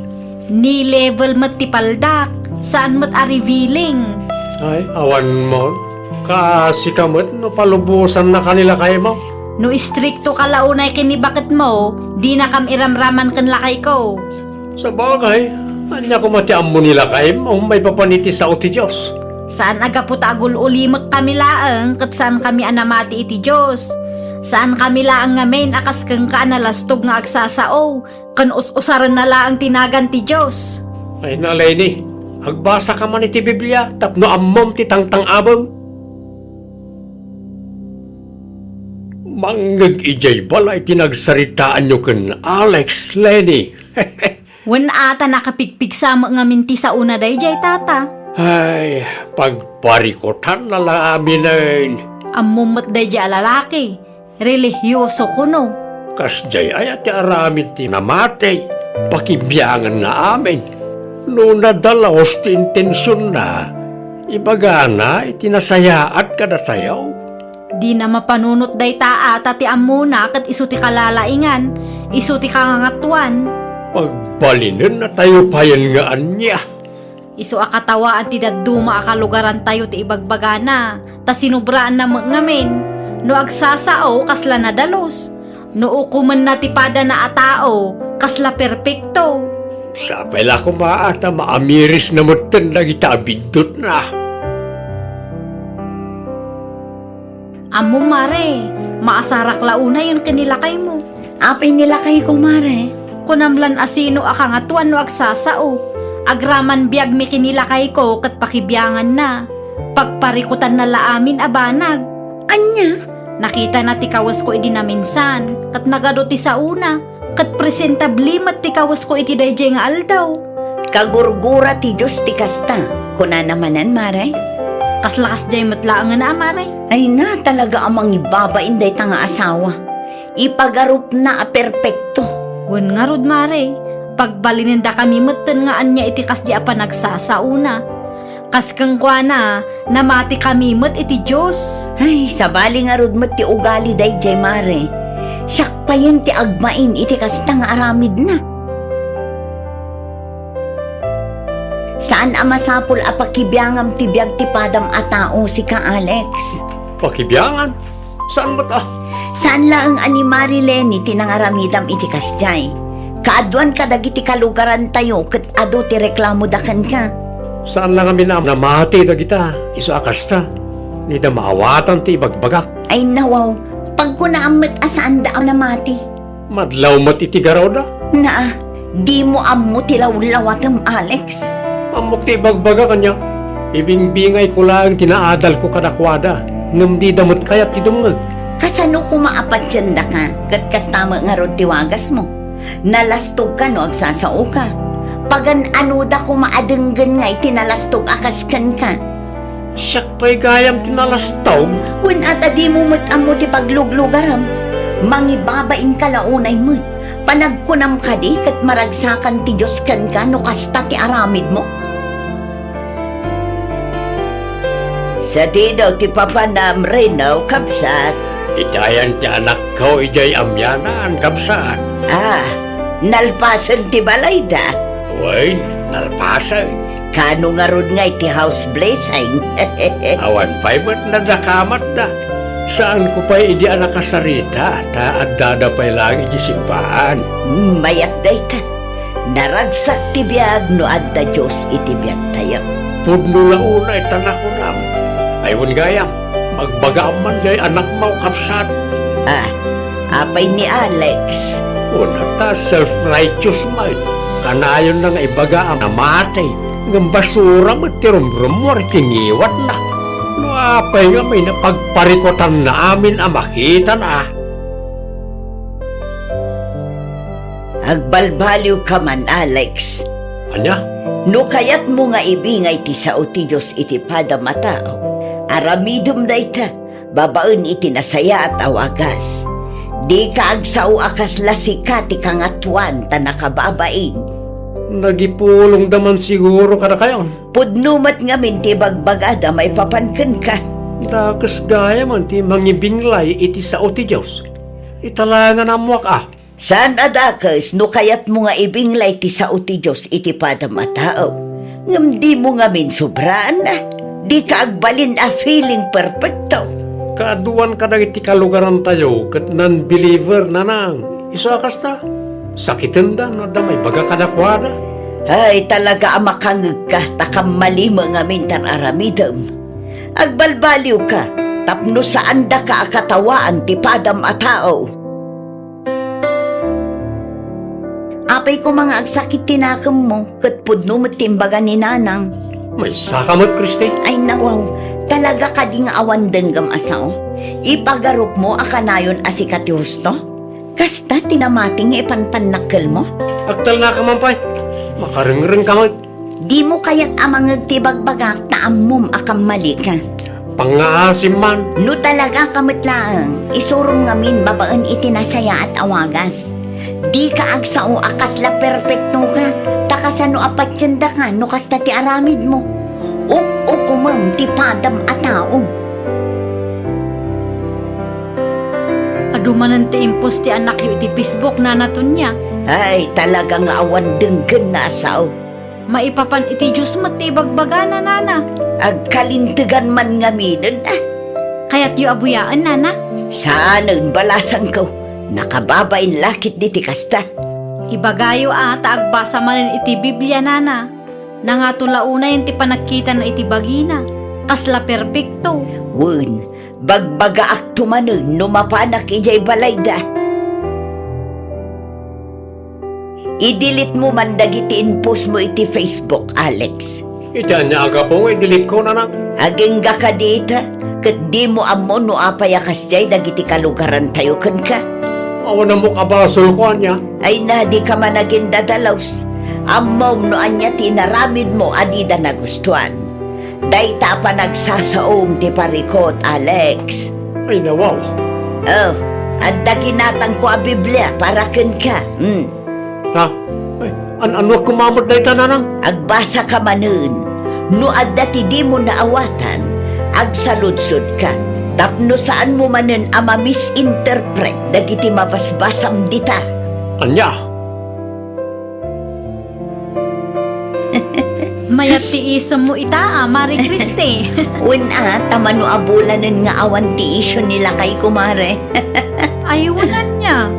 Ni level mat ti paldak, saan mat a revealing. Ay, awan mo. Kasi kamot, no palubusan na kanila kayo mo. No istrikto ka launay kini bakit mo, di na kam iramraman kan lakay ko. Sa bagay, anya ko matiam mo nila kayo mo, may papaniti sa uti Diyos. Saan aga putagul ulimak kami laang, kat saan kami anamati iti Diyos. Saan kami laang ngamen akas kang kaanalastog nga agsasao, kan usaran na laang tinagan ti Diyos. Ay nalay ni, agbasa ka man iti Biblia, tapno ammom ti tangtang abang. Manggag ijay balay tinagsaritaan nyo kan Alex, Lenny. Wen ata nakapigpig sa mga minti sa una day jay tata. Ay, pagparikotan na lang amin ay. Ammumot day jay alalaki, relihiyoso kuno. Kas jay ay ati aramid ti namatay, pakibiyangan na amin. No nadalaos ti intensyon na, ibagana itinasayaat ka na tayaw. Di na mapanunot day taa tati amuna kat isu ti kalalaingan, isu ti kangangatuan. Pagbalinin na tayo payan nga anya. Isu akatawaan ti daduma akalugaran tayo ti ibagbagana, ta sinubraan na ngamin. No agsasao kasla na dalos, no ukuman na ti pada na atao, kasla perpekto. Sa pala ko maata maamiris na mutan na kita abindot na. Amo mare, maasarak launa yun kanilakay mo. Apay nila kay kumare. Kunamlan asino akangatuan no agsasao. Agraman biag mi kinilakay ko kat pakibiyangan na. Pagparikutan na laamin abanag. Anya? Nakita na ti kawas ko iti na minsan. Kat nagado ti sa una. Kat presentabli mat ti kawas ko iti dayjay nga aldaw. Kagurgura ti Diyos ti kasta. Kuna namanan mare? Kaslakas jay matlaangan na amare. Ay na talaga amang ibabain day tanga asawa. Ipagarup na a perpekto. Wen nga rod mare. Pagbalinenda kami matan nga anya iti kasdi apa nagsasauna. Kaskang kwa na, namati kami mat iti Diyos. Ay, sabali nga rod mat ti ugali day jay mare. Siyak pa yun ti agmain iti kasta nga aramid na. Saan amasapol a pakibiyangam ti biyag ti padam a tao si ka Alex? Pakibiyangan? Saan ba ta? Saan laang ani Mari Lenny tinangaramidam iti kasjay? Kaadwan ka dagiti kalugaran tayo ket adu ti reklamo dakan ka. Saan lang kami na namati na kita, iso akasta. Ni da maawatan ti bagbagak. Ay nawaw, pag ko naamit asaan daan na mati. Madlaw mat iti garaw da. Na, di mo ammo tilaw-lawatam, Alex. Amok ti bagbaga kanya. Ibingbingay ko lang tinaadal ko kadakwada. Ngam di damot kayat ti dumngag. Kasano kumaapat dyan da ka, kat kastama nga rod tiwagas mo. Nalastog ka no, agsasao ka. Pagan ano da kumaadenggan nga itinalastog akaskan ka. Siyak pa'y gayam tinalastaw. Kun ata di mo amo ti pagluglugaram, mangibabain ka launay mo't. Panagkunam ka di kat maragsakan ti Diyos kan ka no kasta ti aramid mo. Sa di daw ti papanam Renaw kapsat. Itayan ti anak ko ijay amyanan kapsat. Ah, nalpasan ti balay da. Wain, nalpasan. Kano nga rod nga iti house blessing. Awan pa'y mat nadakamat da. Saan ko pa'y idi anak kasarita, taadada pa'y lang iti simpaan. Mayat day ta. Naragsak ti biyag no adda Diyos iti biyag tayo. Pudno la una itanak ko nam. Ayun gayam, magbaga man jay anak mo kapsat. Ah, apay ni Alex. Una ta self-righteous man. Kanayon na nga ibaga ang namatay. Ng basura mo tirumrum mo kingiwat na. No apay nga may napagparikotan na amin ang makita na. Agbalbaliw ka man, Alex. Anya? No kayat mo nga ibingay ti sao ti Diyos iti pada matao. Aramidum day ta, babaen iti nasaya at awagas. Di ka agsao akas lasika ti kangatuan ta nakababain. Nagipulong daman siguro kada kayon. Pudnumat nga min ti bagbagada may papanken ka. Dakas gaya man ti mangibinglay iti sao ti Diyos. Italangan amuak ah. Saan adakas no kayat mo nga ibinglay ti sao ti Diyos iti pada matao. Ngam di mo nga min sobraan na. Di ka agbalin a feeling perfecto. Kaaduan ka na iti kalugaran tayo kat non-believer na nang. Isakas ta. Sakitin da no da may baga kadakwada. Ay talaga amakangag ka takam malima nga mintar aramidam. Agbalbaliw ka tapno saan da ka akatawaan ti padam a tao. Apay ko mga agsakit tinakam mo kat pudno mo timbaga ni nanang. May sakamot, Kristi. Ay nawaw, talaga ka di nga awan denggam asaw. Ipagarup mo akanayon asikati husto? Kasta tinamating ipanpanakkel mo? Agtal na ka man pa'y. Makaring-ring ka man. Di mo kaya't amangag tibagbagak na amom akam mali ka. Pangaasim man. No talaga kamitlaang, isurong ngamin babaan itinasaya at awagas. Di ka agsao akasla perfecto ka, takasano apatyanda ka no kasta ti aramid mo. O kumam ti padam a tao. Adumanan ti impos ti anak yu iti Facebook na naton niya. Ay talagang awan denggen na asaw. Maipapan iti Diyos mo ti bagbaga na nana. Agkalintigan man ngaminan ah. Kaya't yu abuyaan nana. Saan balasan ko? Nakababain lakit di ti kasta. Ibagayo taagbasa manin iti Biblia nana. Nangatulauna yung ti panagkita na iti bagina. Kasla perpekto. Wun, bagbaga akto manun no mapanak ijay balayda. I-delete mo man dagiti inpost mo iti Facebook, Alex. Ita niya aga pong i-delete ko na nang. Aging ka dita, kat di mo amo no apayakas jay dagiti kalugaran tayo kan ka. Awan na mo kabasol ko niya. Ay na di ka man naging dadalaws. Amom no anya tinaramid mo adida nagustuhan. Dayta pa nagsasaom ti parikot, Alex. Ay nawaw. Oh, adda ginatang ko a Biblia para ken ka. Ha? Ay, ano kumamot na ita na nang? Agbasa ka manun. No adda ti di mo naawatan, agsaludsod ka. Tapno saan mo manen ama misinterpret dagiti mabasbasam dita. Anya? Mayat ti isam mo ita Mari Kriste. Una, tamano abulanan nga awan ti isyo nila kay kumare. Ayunan niya.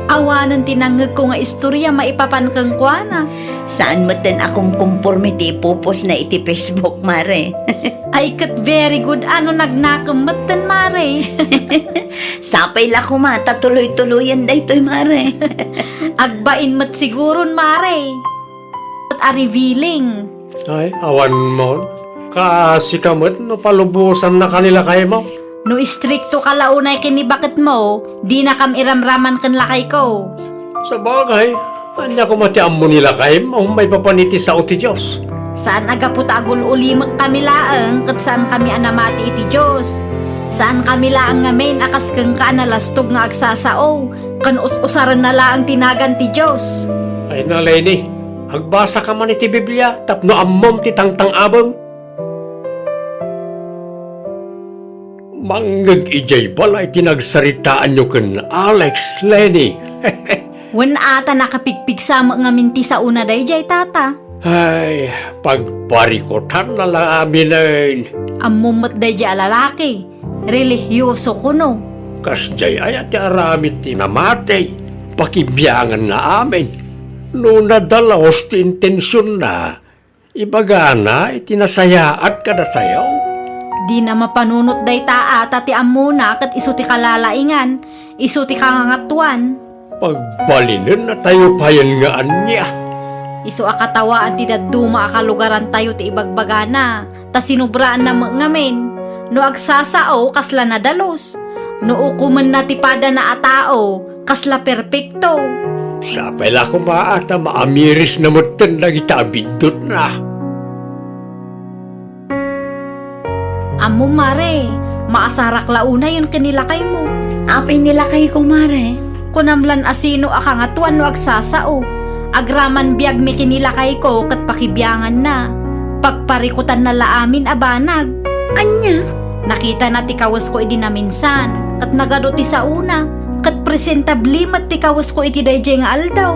Awanan tinangag ko nga istorya maipapan kang kuana. Saan mo ten akong conformity pupos na iti Facebook, Mare? Ay kat very good ano nagnakamutan, Mare. Sapay la ko mata tuloy-tuloyan daytoy, Mare. Agbain mo't siguron, Mare. At a revealing. Ay, awan mo. Kasi kamot, no palubusan na kanila kayo mo. No istrikto ka launay kinibakit mo, di na kam iramraman kan lakay ko. Sa bagay, anya ko matiam mo nila kayo mo, may papaniti sa uti Diyos. Saan aga po tagol ulimag kami laang, kat saan kami anamati iti Diyos. Saan kami laang nga main akas kang kaanalastog nga agsasao, kan usaran na laang tinagan ti Diyos. Ay na, Lenny, agbasa ka man iti Biblia, tapno ammom ti tangtang abang. Manggag ijay balay tinagsaritaan nyo kan Alex, Lenny. Wen ata nakapigpig sa mga minti sa una dayjay tata. Ay, pagparikotan na lang amin ay. Ammumot dayjay alalaki. Relihiyoso ko no. Kasjay ay ati aramit ti namatay. Pakibiyangan na amin. No nadalaos ti intensyon na. Ibaga na itinasayaat ka na tayo. Di na mapanunot day taa tati amuna kat isu ti kalalaingan. Isu ti kangangatuan. Pagbalinin na tayo payan nga anya. Isu akatawaan ti daduma akalugaran tayo ti ibagbagana. Ta sinubraan na ngamin. No agsasao kasla na dalos. No ukuman na ti pada na atao kasla perpekto. Sapay la ko maata maamiris na mutan na kita abindot na. Amo mare, maasarak launa yun kanilakay mo. Apay nila kay ko, Mare. Kunamlan asino akangatuan no agsasao. Agraman biag mi kinilakay ko kat pakibiyangan na. Pagparikutan na laamin abanag. Anya? Nakita na ti kawas ko iti na minsan. Kat nagado ti sa una. Kat presentabli mat ti kawas ko iti dayjay nga aldaw.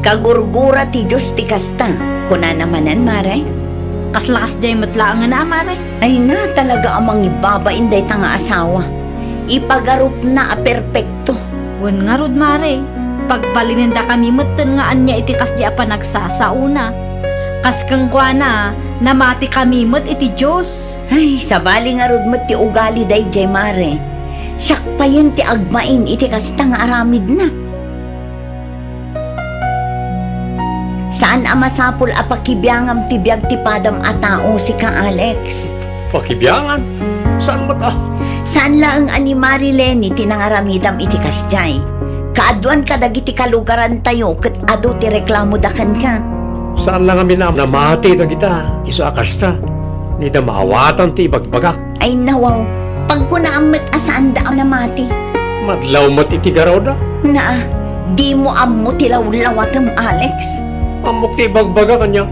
Kagurgura ti Diyos ti kasta. Kuna namanan, Mare. Kaslakas jay matlaang nga na amare. Ay na talaga amang ibabain day tanga asawa. Ipagarup na a perpekto. Wen nga rod mare. Pagbalinenda kami meten nga anya iti kasdi apa nagsasauna. Kas kang kwa na, namati kami met iti Diyos. Ay, sabali nga rod ti ugali day jay, Mare. Siyak pa yun ti agmain iti kasta nga aramid na. Saan amasapol apakibiyangam ti biyag ti padam a tao si ka Alex? Pakibiyangan? Saan mo ta? Saan laang ani Marilene tinangaramidam iti kasjay? Kaaduan kadagiti kalugaran tayo ket adu ti reklamo dakan ka. Saan lang kami na namati na kita? Iso akasta. Ni da maawatan ti ibagbagak. Ay nawaw, pag ko naamat asaan daam na mati. Madlaw mo't iti garaw da. Naa, di mo ammo tilaw-lawatam Alex. Amok ti ibagbaga kanya.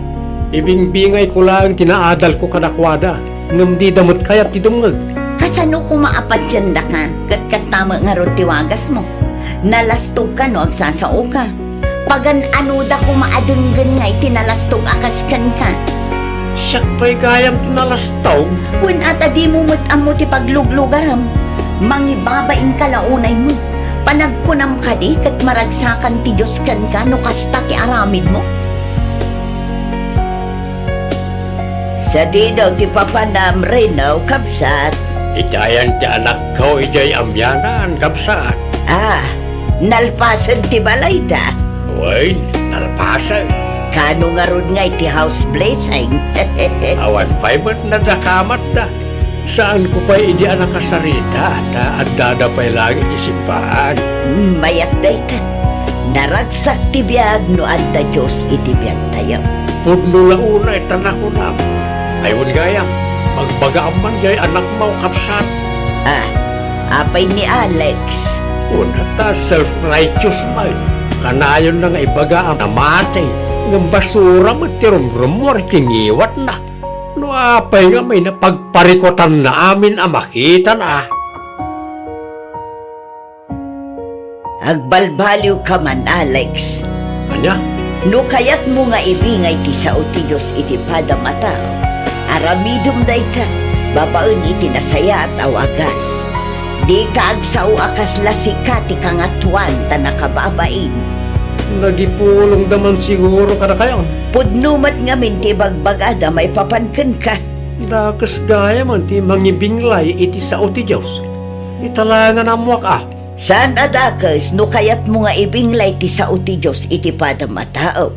Ibingbingay ko lang tinaadal ko kanakwada. Ngam di damot kayat ti dumngag. Kasano ko maapat dyan da ka? Kat kastama nga ro tiwagas mo. Nalastog ka no agsasao ka. Pagan ano da ko maadenggan nga itinalastog akaskan ka. Siyak pa'y gayam tinalastaw. Wen ata di mo amo ti pagluglugaram. Mangibabain ka launay mo. Panagkunam ka di kat maragsakan ti Diyos kan ka no kasta ti aramid mo. Sa di daw ti papanam Renaw kabsat. Itayan ti anak ko ijay amyanan kapsat. Ah, nalpasan ti balay da. Wain, nalpasan. Kano nga ron nga iti house blessing. Awan pa'y mat nadakamat da. Saan ko pa'y hindi anak kasarita na adada pa'y lagi ti simbahan. Mayat day ta. Naragsak ti biyag no adda Diyos iti biyag tayo. Pudno launa itanak ko na. Ayun gayam, magbagaam man jay anak mo kapsat. Ah, apay ni Alex. Una ta self-righteous man. Kanayon na nga ibagaam na matay. Ng basura mo tirumrumor kingiwat na. No apay nga may napagparikotan na amin ang makita na. Agbalbaliw ka man, Alex. Anya? No kayat mo nga ibingay ti sao ti Diyos iti padamata. Aramidum day ka, babaen iti nasaya at awagas. Di ka agsaw akas lasika ti kangatuan ta nakababain. Nagipulong daman siguro kada kayo. Pudnumat nga minti bagbagada may papankan ka. Dakas gaya man ti mangibinglay iti sao ti Diyos. Italangan amuak Saan adakas no kayat mo nga ibinglay ti sao ti Diyos iti padamatao.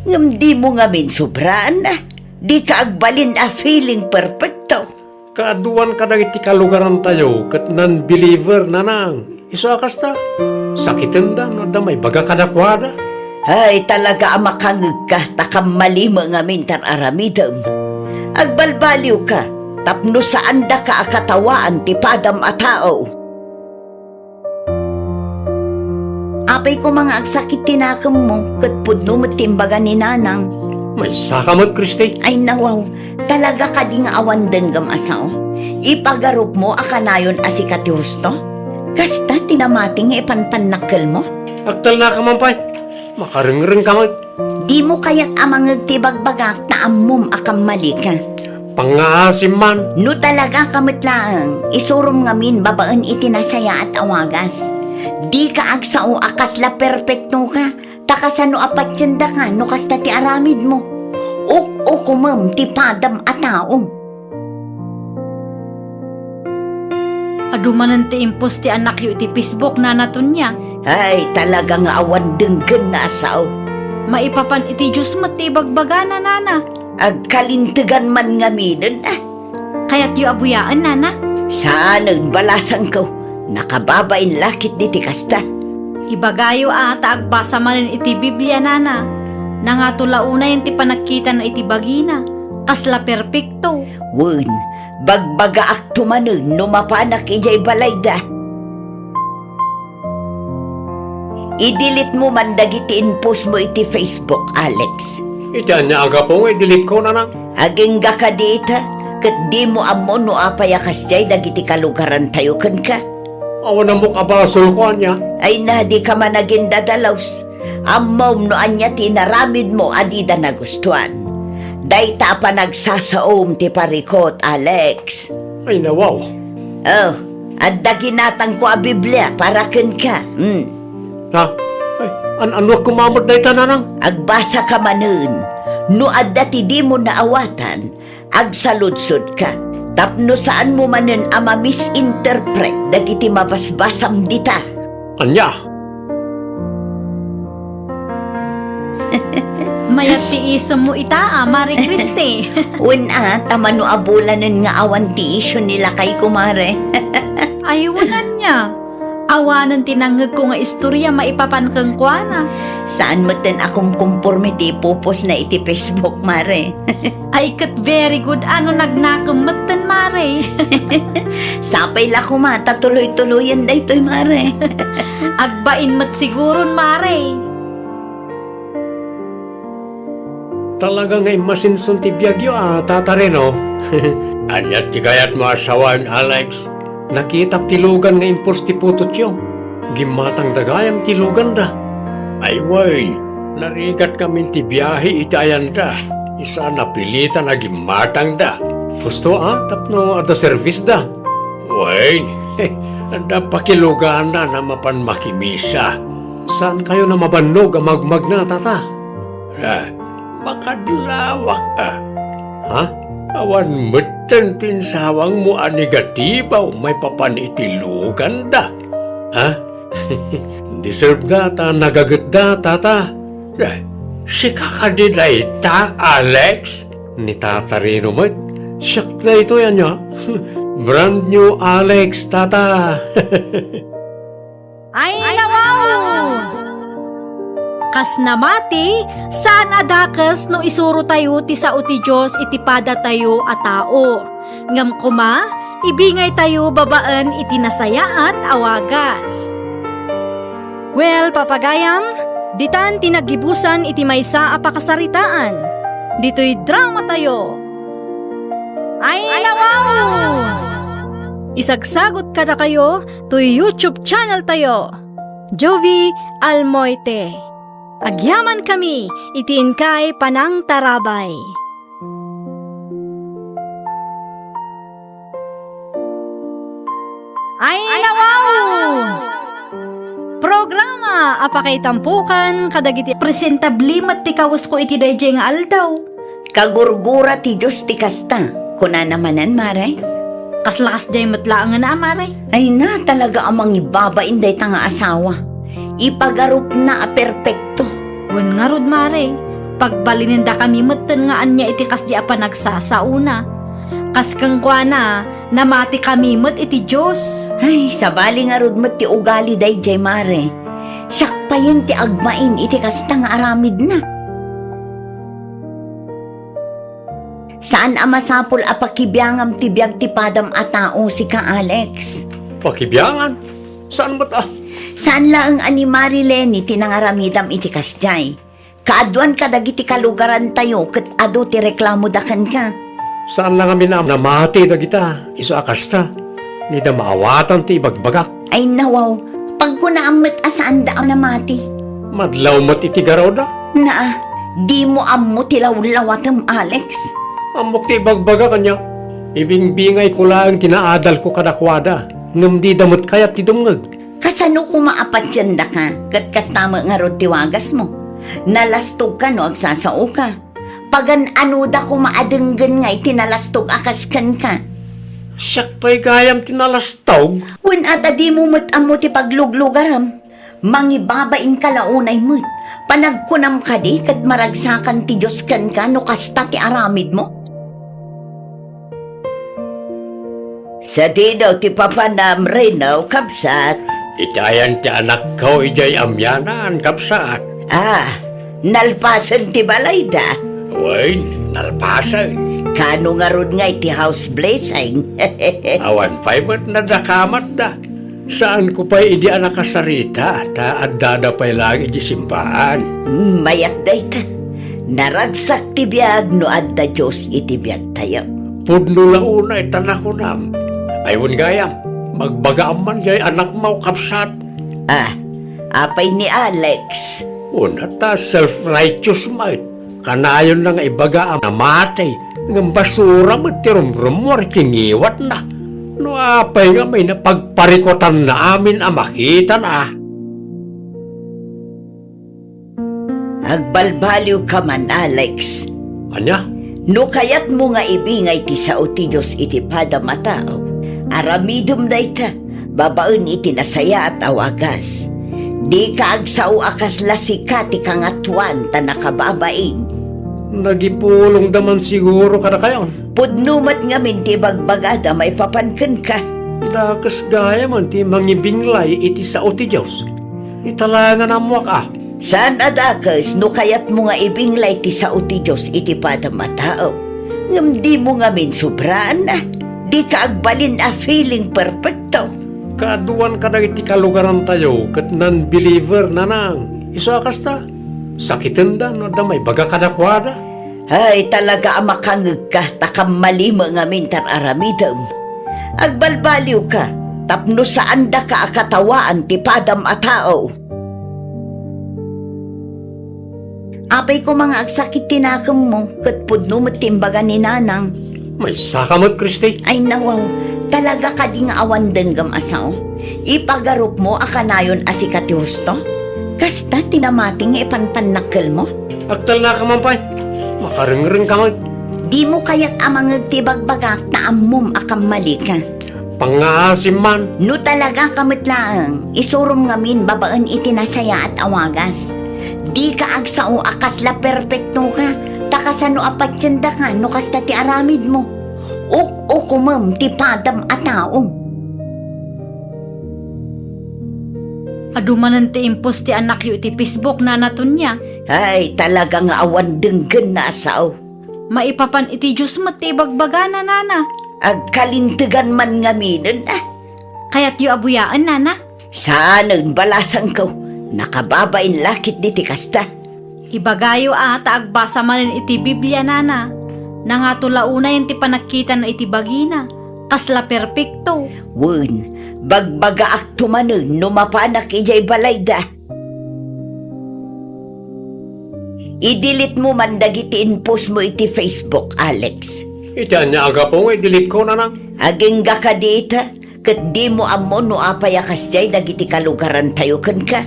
Ngam di mo nga min sobraan na. Di ka agbalin feeling perfecto. Kaaduan ka na iti kalugaran tayo kat non-believer na nang. Isa kasta. Sakitin da no da may baga kadakwada. Ay talaga amakangag ka takam malima nga mintar aramidam. Agbalbaliw ka tapno saan da ka akatawaan ti padam a tao. Apay ko mga agsakit tinakam mo kat pudno mo timbaga ni nanang. May sakamot, Kristi. Ay nawaw, talaga ka di nga awan denggam asaw. Ipagarup mo akanayon asikati husto? Kasta tinamating ipanpanakal mo? Agtal na ka mampay. Makaring-ring ka mo. Di mo kaya't amangag tibagbagak na amom akam mali ka. Pangaasim man. No talaga kamitlaang, isurum ngamin babaan itinasaya at awagas. Di ka agsao akasla perfecto ka, takasano apat yanda ka, no kasta ti aramid mo. O kumam ti padam at taong. Adumanan ti impos ti anak yu iti Facebook na naton niya. Ay, talaga nga awan denggan na asaw. Maipapan iti Diyos mo ti bagbaga na nana. Agkalintigan man nga minin Kaya't yu abuyaan nana. Saan ang balasan ko? Nakababain lakit di ti kasta. Ibagayo agbasa man iti Biblia nana. Nangatulauna yung ti panagkita na iti bagina. Kasla perpekto. Wun, bagbaga akto manun no mapanak ijay balayda. I-delete mo man dagiti in-post mo iti Facebook, Alex. Iti anya aga po nga, i-delete ko na nang. Aging ga ka dita, kat di mo amon no apayakas jay dagiti kalugaran tayo kan ka. Awan na mo kabasol ko anya. Ay na di ka man naging dadalaws. Amom no anya tinaramid mo adida na gustuan. Dayta pa nagsasaom ti parikot, Alex. Ay nawaw. Oh, adda ginatang ko a Biblia para ken ka. Ha? Ay, ano kumamot na ita na nang? Agbasa ka manun. No adda ti di mo naawatan, agsaludsod ka. Tapno saan mo manen ama misinterpret dagiti mabasbasam dita. Anya? Mayat ti isam mo ita Mari Kristi. Una, tamano abulanan nga awan ti isyo nila kay kumare. Ayunan niya. Awanan tinangag ko nga istorya maipapan kang kuana. Saan mo ten akong conformity pupos na iti Facebook, mare? Ay kat very good ano nagnakamutan Mare. Sapay la kumata tuloy-tuloyan da ito'y mare. Agbain mat siguron Mare. Talaga nga'y masinsun ti biyagyo tatareno. Anyat ti kayat mo asawan, Alex. Nakitak tilugan nga impos ti putot yo. Gimatang dagayam tilugan da. Ay way, narigat kami ti biyahe itayan da. Isa napilitan na gimatang da. Gusto tapno ada service da. Way, ada pakilugan na mapan makimisa. Saan kayo na mabanog ang magmag na, tata? Makadlawak Ha? Awan mutan tinsawang mo negatibaw may papanitilugan da. Ha? Deserve da ta nagagat da tata. Si kakadiday ta, Alex? Ni Tata Rino mo. Siyak na ito yan niya. Brand new Alex, tata. Ay nawaw! Kas namati, saan adakas no isuro tayo ti sao ti Diyos itipada tayo a tao. Ngam kuma, ibingay tayo babaan iti nasaya at awagas. Well, papagayam, ditan tinagibusan iti maysa a pakasaritaan. Dito'y drama tayo. Ay nawaw! Isagsagot kada kayo to YouTube channel tayo. Jovi Almoite. Agyaman kami, itiin kay Panang Tarabay. Ay nawaw! Programa apakay tampukan, kadagiti presentablimat ti kawas ko iti dayjay nga aldaw. Kagurgura ti Diyos ti kasta. Kuna namanan, Maray. Kaslakas jay matlaang nga na amaray. Ay na talaga amang ibabain day tanga asawa. Ipagarup na a perpekto. Wen nga rod maray, pagbalinenda kami matan nga anya iti kas di apa nagsasauna. Kas kang kwa na, namati kami mat iti Diyos. Ay, sabali nga rod ti ugali day jay Mare. Siyak pa yun ti agmain iti kasta nga aramid na. Saan amasapol a pakibiyangam ti biyag ti padam a tao si ka Alex? Pakibiyangan? Saan ba't Saan laang ani Marilene tinangaramidam iti kasjay? Kaadwan ka dagiti kalugaran tayo ket adu ti reklamo dakan ka. Saan lang kami na namati na kita, iso akasta. Ni da maawatan ti bagbagak. Ay nawaw, pag kunaamat asaan daan namati. Madlaw mat iti garaw da. Naa, di mo ammo tilaw-lawatam Alex. Amok ti bagbagak kanya. Ibing-bingay ko lang tinaadal ko kadakwada. Ngam di damot kayat ti dumngag. Kasano kumaapat dyan da ka, kat kastama nga rod tiwagas mo. Nalastog ka no, agsasao ka. Pagan ano da kumaadenggan nga itinalastog akaskan ka. Siyak pa'y gayam tinalastog. Wen ata di mo amo ti pagluglugaram. Mangibabaing kalaunay mo't. Panagkunam ka di kat maragsakan ti Diyos kan ka no kasta ti aramid mo. Sa di daw ti papanam Reynaw kabsat. Itayan ti anak ko ijay amyanan kapsaat. Ah, nalpasan ti balay da. Wain, nalpasan. Kano nga rod nga iti house blessing. Awan pa'y mat nadakamat da. Saan ko pa'y idi anak kasarita, ta addada pa'y lang iti simbahan. Mayat day ta. Naragsak ti biyag no adda Diyos iti biyag tayo. Pudno launa itanakunam. Ayun gayam, magbagaam man jay anak mo kapsat. Ah, apay ni Alex. Una ta self-righteous might. Kanayon lang ibagaam na matay. Ng basura mo tirumrumor kingiwat na. No apay nga may napagparikotan na amin ang makita na. Agbalbaliw ka man, Alex. Anya? No kayat mo nga ibingay ti sao ti Diyos iti pada matao. Aramidum day ta, babaen iti nasaya at awagas. Di ka agsao akas lasika ti kangatuan ta nakababaing. Nagipulong daman siguro kada kayon. Pudnumat nga min ti bagbagada may papanken ka. Dakas gaya man ti mangibinglay iti sao ti Diyos. Italangan amuak Saan adakas no kayat mo nga ibinglay ti sao ti Diyos iti pada matao. Ngam di mo nga min sobraan na. Di ka agbalin a feeling perfecto. Kaaduan ka na iti kalugaran tayo kat non-believer na nang. Iso akas ta. Sakitin da no da may baga kadakwada. Ay talaga amakangag ka takam malima nga mintar aramidam. Agbalbaliw ka tapno saan da ka akatawaan ti padam a tao. Apay ko mga agsakit tinakam mo kat pudno mo timbaga ni nanang. May sakamot, Kristi. Ay nawaw, talaga ka di nga awan din gam asaw. Ipagarup mo akanayon asikati husto. Kasta tinamating ipanpanakil mo. Agtal na ka man pa'y. Makaring-ring ka man. Di mo kaya't amang tibagbagak na amom akam mali ka. Pangaasim man. No talaga kamit lang, isurum ngamin babaan itinasaya at awagas. Di ka agsao akasla perfecto ka, takasano apatyanda ka no kasta ti aramid mo. O kumam ti padam a tao. Adumanan ti impos ti anak yu ti Facebook na naton niya. Ay talaga nga awan denggen na asaw. Maipapan iti Diyos mo ti bagbagana nana. Agkalintigan man ngamin Kayat yu abuyaan nana. Saan balasan ko, nakababain lakit di ti kasta. Ibagayo taagbasa manin iti Biblia nana. Nangatulauna yung ti panakita na iti bagina. Kasla perpekto. Wun, bagbaga akto manun, numapanak ijay balayda. I-delete mo man dagiti in-post mo iti Facebook, Alex. Ita niya aga po nga, delete ko na nang. Aging ga ka dita, kat di mo amo no apaya kasjay dagiti kalugaran tayo kan ka.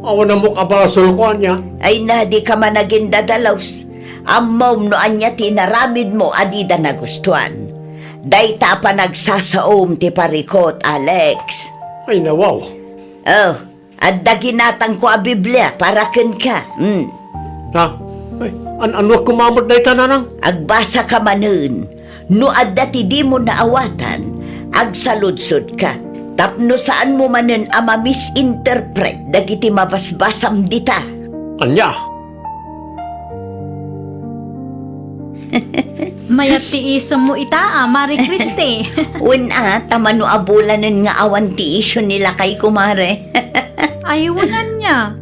Awan na mo kabasol ko anya. Ay na di ka man naging dadalaws. Amom no anya tinaramid mo adida nagustuhan. Dayta pa nagsasaom ti parikot, Alex. Ay nawaw. Oh, adda ginatang ko a Biblia para ken ka. Ha? Ay, ano kumamot na itananang? Agbasa ka manun. No adda ti di mo naawatan, agsaludsod ka. Tapno saan mo manen ama misinterpret dagiti mabasbasam dita. Anya? Mayat tiisam mo ita, Mari Kriste. Una, tamano abulanan nga awan ti isyo nila kay kumare. Ayunan niya.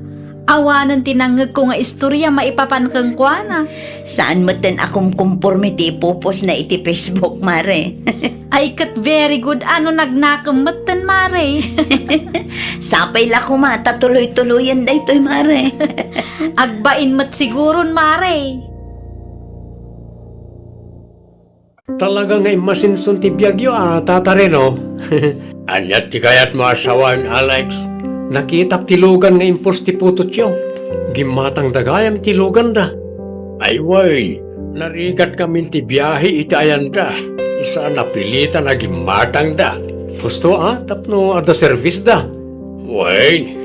Awanan tinangag ko nga istorya maipapankang kwa na. Saan mo ten akong kumpormiti pupos na iti Facebook, mare? Ay kat very good ano nagnakamutan, Mare. Sapay la kumata tuloy-tuloyan daytoy, mare. Agbain mat siguron, Mare. Talaga nga'y masinsun ti biyagyo tatareno. Anyat ti kayat mo asawan, Alex. Nakitak tilugan nga impos ti putot yo. Gimatang dagayam tilugan da. Ay way, narigat kami ti biyahe itayan da. Isa napilitan na gimatang da. Gusto tapno ada service da. Way,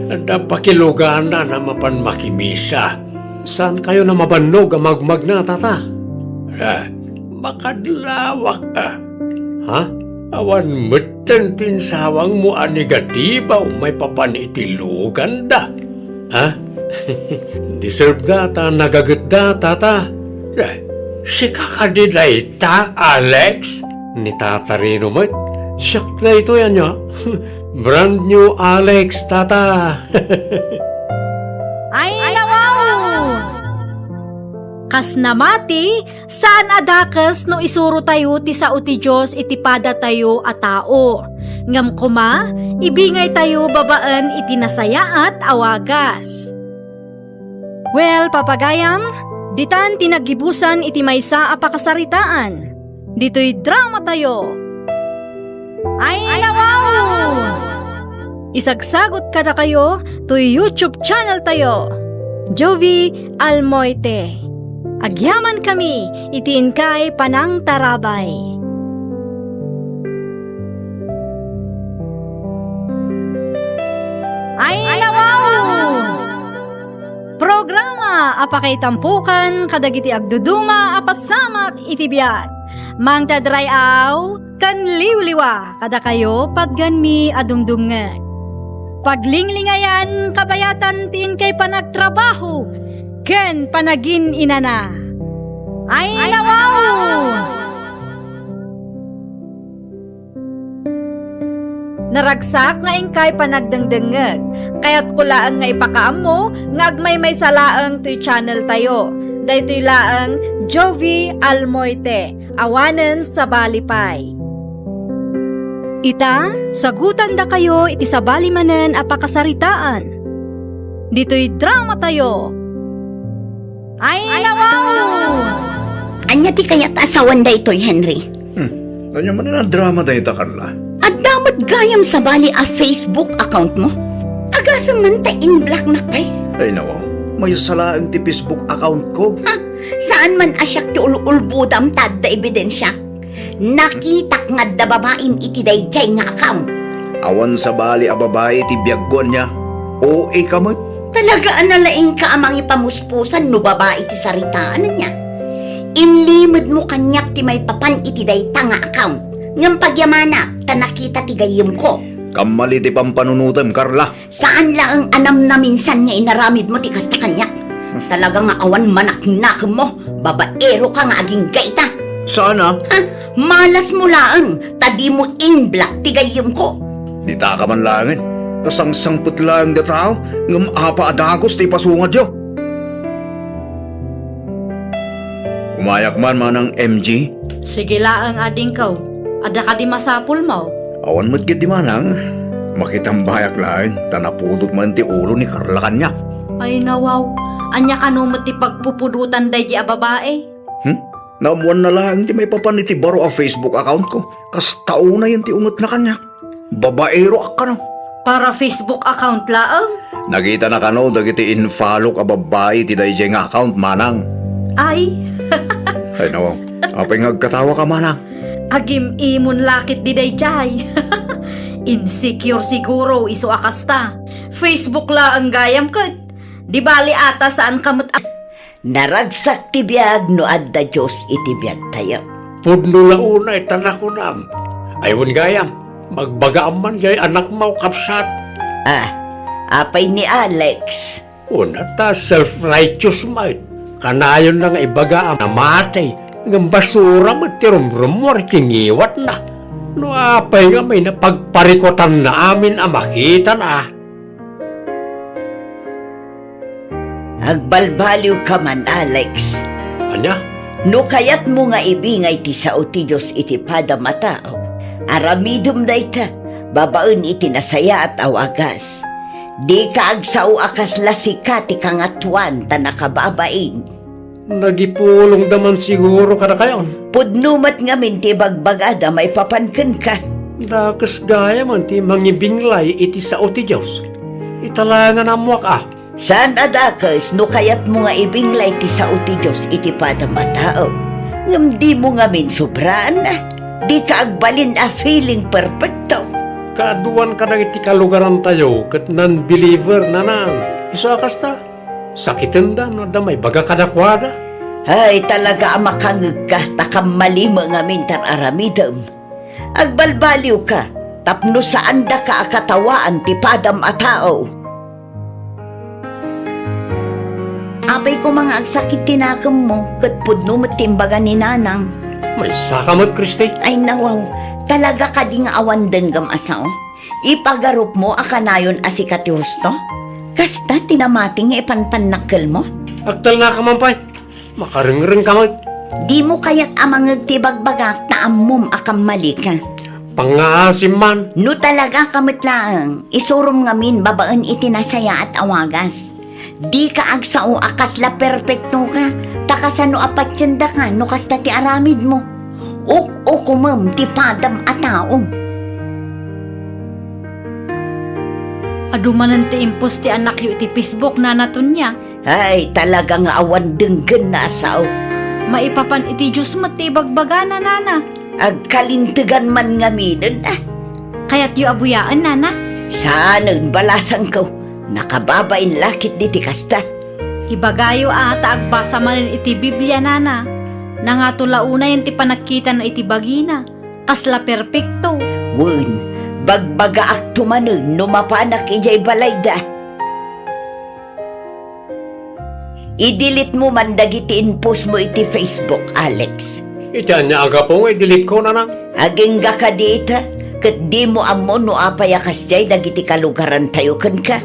ada pakilugan na mapan makimisa. Saan kayo na mabannog ang magmag na, tata? Makadlawak ka. Ha? Awan mutan tinsawang mo anegatiba o may papanitilugan da. Ha? Deserve da ta nagagat da tata. Si kakadiday ta, Alex? Ni Tata Rino mo. Siyak na ito yan niya. Brand new Alex, tata. Ay, nawaw! Kas namati, saan adakas no isuro tayo ti sao ti Diyos itipada tayo a tao. Ngam kuma, ibingay tayo babaan iti nasaya at awagas. Well, papagayam, ditan tinagibusan iti maysa a pakasaritaan. Dito'y drama tayo. Ay, nawaw! Isagsagot kada kayo to YouTube channel tayo. Jovi Almoite. Agyaman kami, itiin kay Panang Tarabay. Ay, nawaw! Programa apakay tampukan kadagiti agduduma apasamak itibiyat. Mang tadrayaw kan liwliwa kada kayo padganmi adumdumngan. Paglinglingayan kabayatan tin kay panagtrabaho ken panagin inana. Ay, nawaw! Naragsak nga ingkay panagdangdangag, kaya't kulaan nga ipakaam mo, nga agmay may salaang to'y channel tayo. Daytoy laang Jovi Almoite, awanen sa balipay. Ita, sagutan da kayo iti sabali manen apakasaritaan. Dito'y drama tayo. Ay, nawaw! Anya ti kayat asawan daytoy, Henry? Kanya man na drama dahi ta, Carla. At damat gayam sa bali a Facebook account mo? Agasam man ta in-block na pay. Ay nawa, may salaang ti Facebook account ko. Ha? Saan man asyak ti ululbudam tad da ebidensya? Nakitak nga da babaim iti dayjay nga account. Awan sa bali a babae ti biyaggon niya. O kamot. Talagaan na laing ka amang ipamuspusan no babae ti saritaan niya. Inlimod mo kanyak ti may papan iti dayta nga account. Ngam pagyamana, ta nakita ti gayem ko. Kamali ti pampanunutem, Carla. Saan lang ang anam na minsan nga inaramid mo ti kasta kanyak? Talaga nga awan manak-nak mo. Babaero ka nga aging gaita. Sana? Ha? Malas mo lang. Tadi mo in-block ti gayem ko. Di ta ka man langin. Kasangsangput lang da tao. Ngam apa adagos ti pasungad yo. Kumayak man manang MG. Sige laang ading kaw. Ada ka di masapul mo. Awan mo't git di manang. Makitang bayak lang. Tanapudot man ti ulo ni Carla kanyak. Ay, nawaw. Anya ka no ti pagpupudutan day di a babae. Naamuan na lang ti may papan iti baro a Facebook account ko. Kas tao na yan ti ungot na kanyak. Babaero ka no. Para Facebook account laang? Nakita na kano dagiti in-follow ka babae ti dayjay nga account manang. Ay, Ay no, apay ngagkatawa ka manang. agim imon lakit di day jay. Insecure siguro iso akasta. Facebook la ang gayam kat. Di bali ata saan kamot Naragsak ti biyag no adda Diyos iti biyag tayo. Pudno launa itanak ko nam. Ayun gayam, magbagaan man jay anak mo kapsat. Apay ni Alex. Una ta self-righteous might. Kanayon na nga ibagaam na matay. Ng basura magtirumrumor kingiwat na. No apay nga may napagparikotan na amin ang makita na. Agbalbaliw ka man, Alex. Anya? No kayat mo nga ibingay ti sao ti Diyos iti pada matao. Aramidum dayta, babaen iti nasaya at awagas. Di ka agsao akas lasika ti kangatuan ta nakababain. Nagipulong daman siguro ka na kayon. Pudnumat nga min ti bagbagada may papanken ka. Dakas gaya man ti mangibinglay iti sao ti Diyos. Italangan amuak Saan adakas no kayat mo nga ibinglay ti sao ti Diyos iti pada matao. Ngam di mo nga min sobraan na. Di ka agbalin a feeling perfecto. Kaaduan ka na iti kalugaran tayo kat non-believer na nang. Iso akas ta. Sakitin da no da may baga kadakwada. Ay talaga makangag ka takam malima nga mintar aramidam. Agbalbaliw ka tapno saan da ka akatawaan ti padam a tao. Apay ko mga agsakit tinakam mo kat pudno matimbaga ni nanang. May sakamot, Kristi. Ay nawaw, talaga ka di nga awan denggam asaw. Ipagarup mo akanayon asikati husto? Kasta tinamati nga ipanpanakkel mo? Agtal na ka man pa'y. Makaring-ring ka man. Di mo kaya't amangag tibagbagak na amom akam mali ka. Pangaasim man. No talaga kamitlaang, isurum ngamin babaan itinasaya at awagas. Di ka agsao akasla perpekto ka, takasano apatyanda ka no kasta ti aramid mo. O kumam ti padam a taong. adumanan ti impos ti anak yu ti Facebook na natun niya. Ay talaga nga awan denggen na asaw. Maipapan iti Diyos mati bagbaga na nana. Agkalintigan man ngaminan Kaya't yu abuyaan nana. Saan balasan ko, nakababain lakit di ti kasta. Ibagayo ata agbasa man iti Biblia nana. Nangatulauna yan ti panakita na iti bagina. Kasla perpekto. Wun, bagbaga ak tumanon numapanak ijay balayda. I-delete mo man dagiti inpost mo iti Facebook, Alex. Itian niya aga po i-delete ko na nang. Aging ga ka dita, kat di mo amo no apayakas jay dagiti kalugaran tayo kan ka.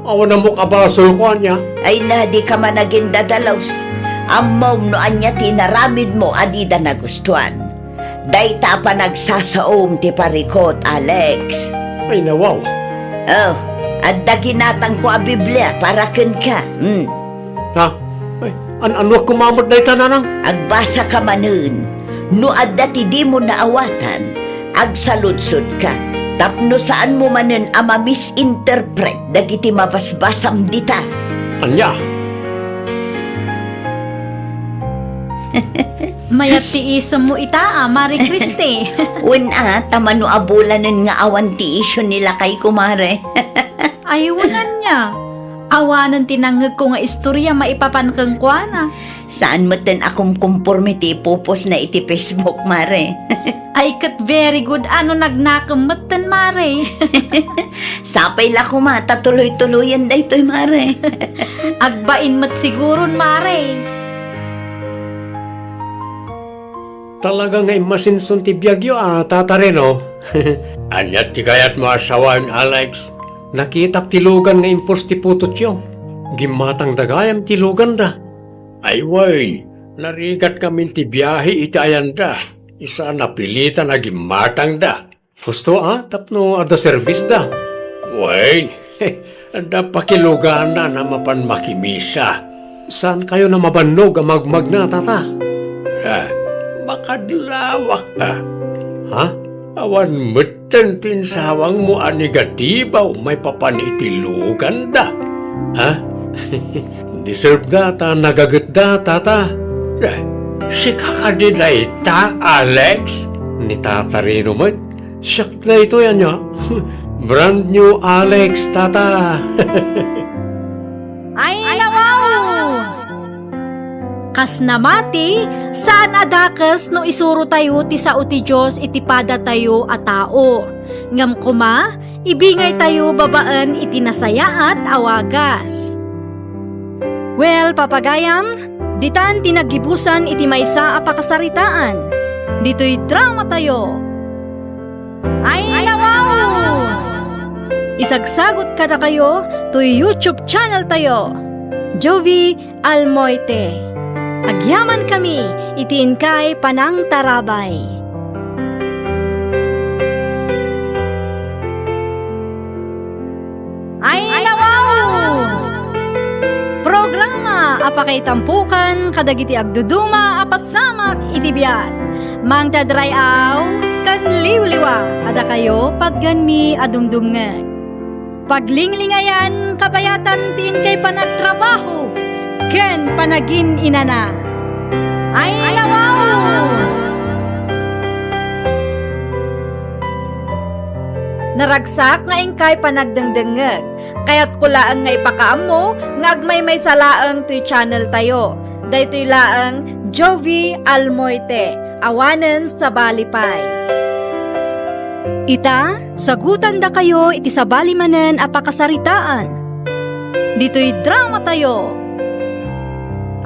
Awan na mo kabasol ko niya. Ay na di ka man naging dadalaws. Amom no anya tinaramid mo adida na gustuan. Dayta pa nagsasaom ti parikot, Alex. Ay nawaw. Oh, at daginatang ko a Biblia para ken ka. Ha? Ay, ano kumamot na ita na nang? Agbasa ka manun. No adda ti di mo naawatan, agsaludsod ka. Tapno saan mo manen ama misinterpret dagiti mabasbasam dita. Anya? Mayat ti isam mo ita Mari Kriste. Una, tamano abulanan nga awan ti isyo nila kay kumare. Ayunan niya. Awanan tinangag ko nga istorya maipapan kang kuana. Saan mo ten akong conformity pupos na iti Facebook, mare? Ay kat very good ano nagnakamat Mare. Sapay la ko mata tuloy-tuloyan da ito'y, mare. Agbain mat siguron Mare. Talaga nga'y masinsun ti biyagyo tatareno. Anyat ti kayat mo asawan, Alex. Nakitak tilugan nga impos ti putot yo. Gimatang dagayam tilugan da. Ay way, narigat kami ti biyahe iti ayanda. Isa napilitan na gimatang da. Gusto tapno ada service da. Way, ada pakilugan na mapan makimisa. Saan kayo na mabanog ang magmag na tata? Makadlawak ka. Ha? Awan meten tinsawang mo anigatibaw may papanitilugan da. Ha? Deserve data, nagagat data ta. Si kakadilay ta, Alex? Ni Tata Rino man. Siyak na ito yan niya. Brand new Alex, Tata. Ay, nawaw! Kas namati, saan adakas no isuro tayo ti sao ti Diyos itipada tayo a tao. Ngam kuma, ibingay tayo babaan iti nasaya at awagas. Well, papagayam, ditan tinagibusan iti maysa a pakasaritaan. Dito'y drama tayo. Ay, nawaw! Isagsagot kada kayo to YouTube channel tayo. Jovi Almoite. Agyaman kami, itiin kay Panang Tarabay. Ay, nawaw! Programa apakay tampukan kadagiti agduduma apasamak itibiyat. Mang dadray aw kan liwliwa kada kayo padganmi adumdumngan. Paglinglingayan kabayatan tiin kay panagtrabaho. Ken panagin inana. Ay, nawaw! Naragsak nga ingkay panagdengdengeg. Kaya't kulaan nga ipakaam mo, nga agmay may salaang tuy channel tayo. Daytoy laang Jovi Almoite, awanen sa balipay. Ita, sagutan da kayo iti sa balimanen apakasaritaan. Dito'y drama tayo.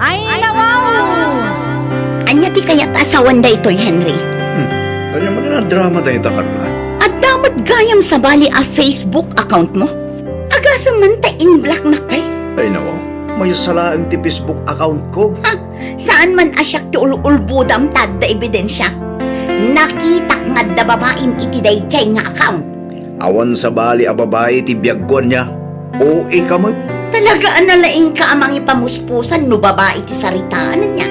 Ay, nawaw! Anya ti kayat asawan da ito'y Henry. Kanya man na drama tayo ta, Carla. At damat gayam sa bali a Facebook account mo. Agasam man ta in black na kay. Ay nako, may salaang ti Facebook account ko. Saan man asyak ti ululbudam tad da ebidensya. Nakitak nga da babaim iti dayjay nga account. Awan sa bali a babae ti biyaggon niya. O ikamot. Talagaan na laing ka amang ipamuspusan no babae ti saritaan niya.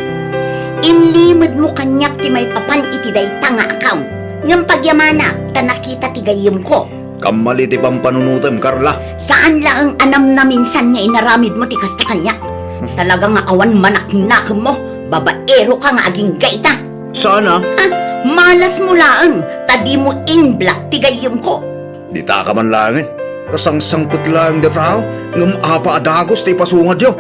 Inlimod mo kanyak ti may papan iti dayta nga account. Ngam pagyamana, ta nakita ti gayem ko. Kamali ti pampanunutem, Carla. Saan lang ang anam na minsan nga inaramid mo ti kasta kanyak. Talaga nga awan manak-nak mo. Babaero ka nga aging gaita. Sana. Malas mo laang, tadi mo in black ti gayem ko. Di ta ka man langin. Kasangsangput lang da tao. Ngam apa adagos ti pasungad yo.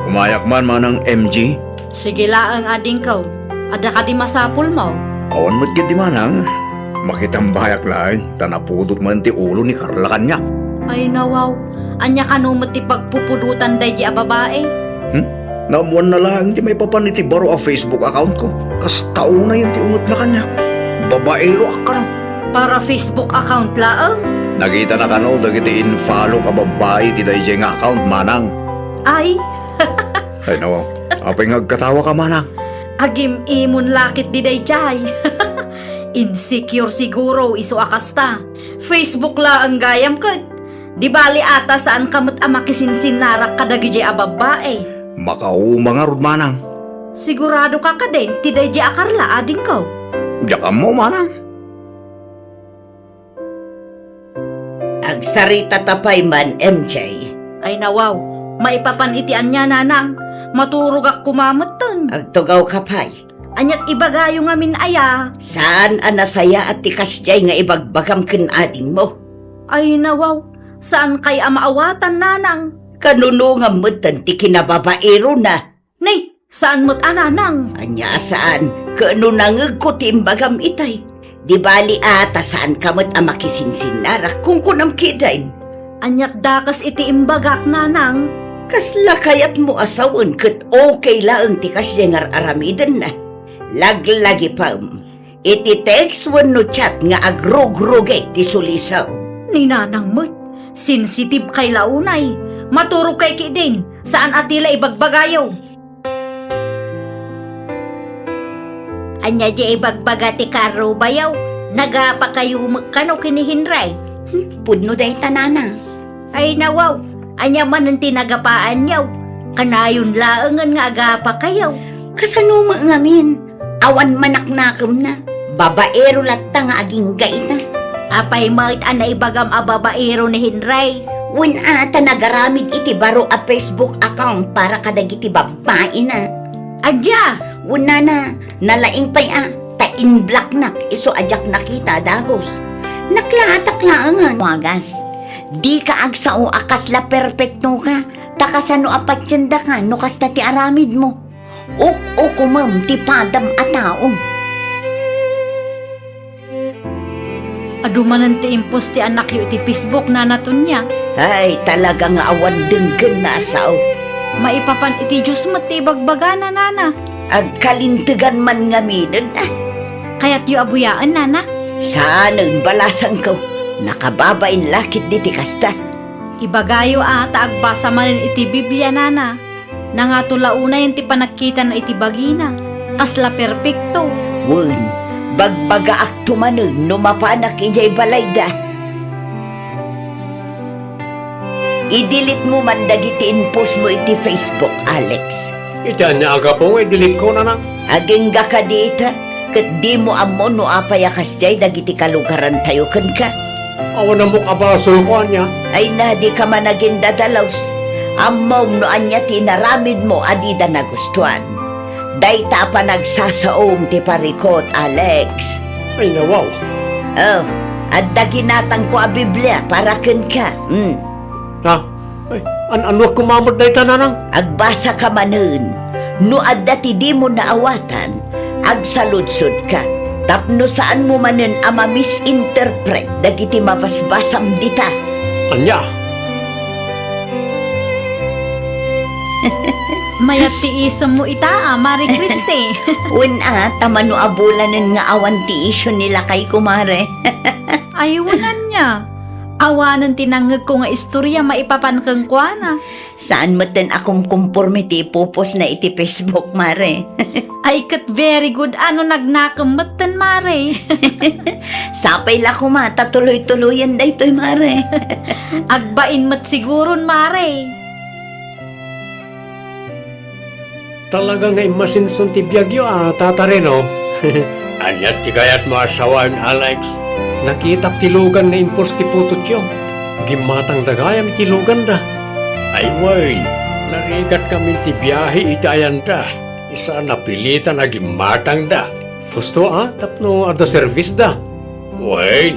Kumayak man manang MG. Sige laang ading ko. Ada ka di masapul mo. Awan mo't di manang. Makitang bayak lang. Tanapudot man ti ulo ni Carla kanya. Ay, nawaw. Anya kanumot ti pagpupudutan day di a babae. Namuan na lang ti may papan iti baro a Facebook account ko. Kas tao na yun ti ungot na kanya. Babaero ka na. Para Facebook account laang. Nakita na kano dagiti in-follow ka babae ti dayjay nga account manang. Ay, Ay nawaw. Apay ngagkatawa ka manang. agim imon lakit di day jay. Insecure siguro iso akasta. Facebook laang gayam ko. Di bali ata saan kamot amakisinsin narak kadagi di a babae. Makauma nga rod manang. Sigurado ka ka din, ti day di a Carla ading ko. Diyan mo manang. Agsarita tapay man, MJ. Ay nawaw, maipapanitian niya nanang. Maturog ak kumamot ton. Agtugaw kapay. Anyat ibagayo nga min aya. Saan anasaya at tikasjay nga ibagbagam kin ading mo? Ay nawaw, saan kay amaawatan nanang? Kanuno nga mutan ti kinababaero na. Nay, saan mo't ananang? Anya saan? Kano nangag ko ti imbagam itay. Di bali ata saan kamot amakisinsin narak kung kunam kidain. Anyat dakas iti imbagak nanang. Kasla kayat mo asawan kat okay laang tikas jengar aramidan na. Laglagi pam. Iti text wan no chat nga agrog-roge ti sulisaw. Ni nanang mo't, sensitive kay launay. Maturog kay kidin, saan atila ibagbagayaw? Anya di ibagbaga ti karo bayaw, nagapa kayo magkano kinihinray. Pudno day tanana. Ay nawaw, anya man ang tinagapaan yaw. Kanayon laangan nga agapa kayaw. Kasano mo ngamin? Awan manak nakam na. Babaero latta nga aging gay na. Apay mo't anay bagam a babaero ni Henry. Wen ata nagaramid iti baro a Facebook account para kadagiti babae na. Adya! Una na, nalaing pay ta in-black nak, iso ajak nakita dagos. Naklaatak-laangan, wagas. Di ka agsao akasla perpekto ka, takasano apatyanda ka, no kasta ti aramid mo. O kumam, ti padam a taong. Adumanan ti impos ti anak yu ti Facebook na naton niya. Ay, talaga nga awan denggan na asaw. Maipapan iti Diyos mo ti bagbagana nana. Agkalintigan man nga minin, Kaya't yu abuyaan nana. Sanang balasan ko, nakababain lakit di ti kasta. Ibagayo taagbasa manen iti Biblia nana. Nangatulauna yung ti panakita na iti bagina. Kasla perpekto. Wen, bagbaga akto manen, numapanak ijay balayda. I-delete mo man dagiti in-post mo iti Facebook, Alex. Ita niya aga po nga, delete ko na. Aging ga ka dita, kat di mo amon no apayakas jay dagiti kalugaran tayo kan ka. Awan na mo kabasol ko niya. Ay na di ka man naging dadalaws. Amom no anya tinaramid mo adida nagustuhan. Dayta pa nagsasaom ti parikot, Alex. Ay nawaw. Oh, at daginatang ko a Biblia para kan ka. Ha? Ay, ano kumamot na ita nanang? Agbasa ka manen, no adda ti di mo naawatan, agsaludsod ka. Tapno saan mo manen ama misinterpret dagiti mabasbasam dita. Anya? Mayat ti isam mo ita Mari Kriste. Tamano abulanan nga awan ti isyo nila kay kumare. Ayunan niya. Awanan tinangag ko nga istorya maipapan kang kuana. Saan mo ten akong conformity pupos na iti Facebook, mare? Ay kat very good ano nagnakamat Mare. Sapay la kumata tuloy-tuloyan da ito'y, mare. Agbain mat siguron Mare. Talaga nga masinson ti biyagyo tata Reno. Anyat ti kayat mo asawaan, Alex. Nakitap tilugan nga impos ti putot yo. Gimatang dagayam tilugan da. Ay way, narigat kami ti biyahe itayan da. Isa napilitan na gimatang da. Gusto tapno ada service da. Way,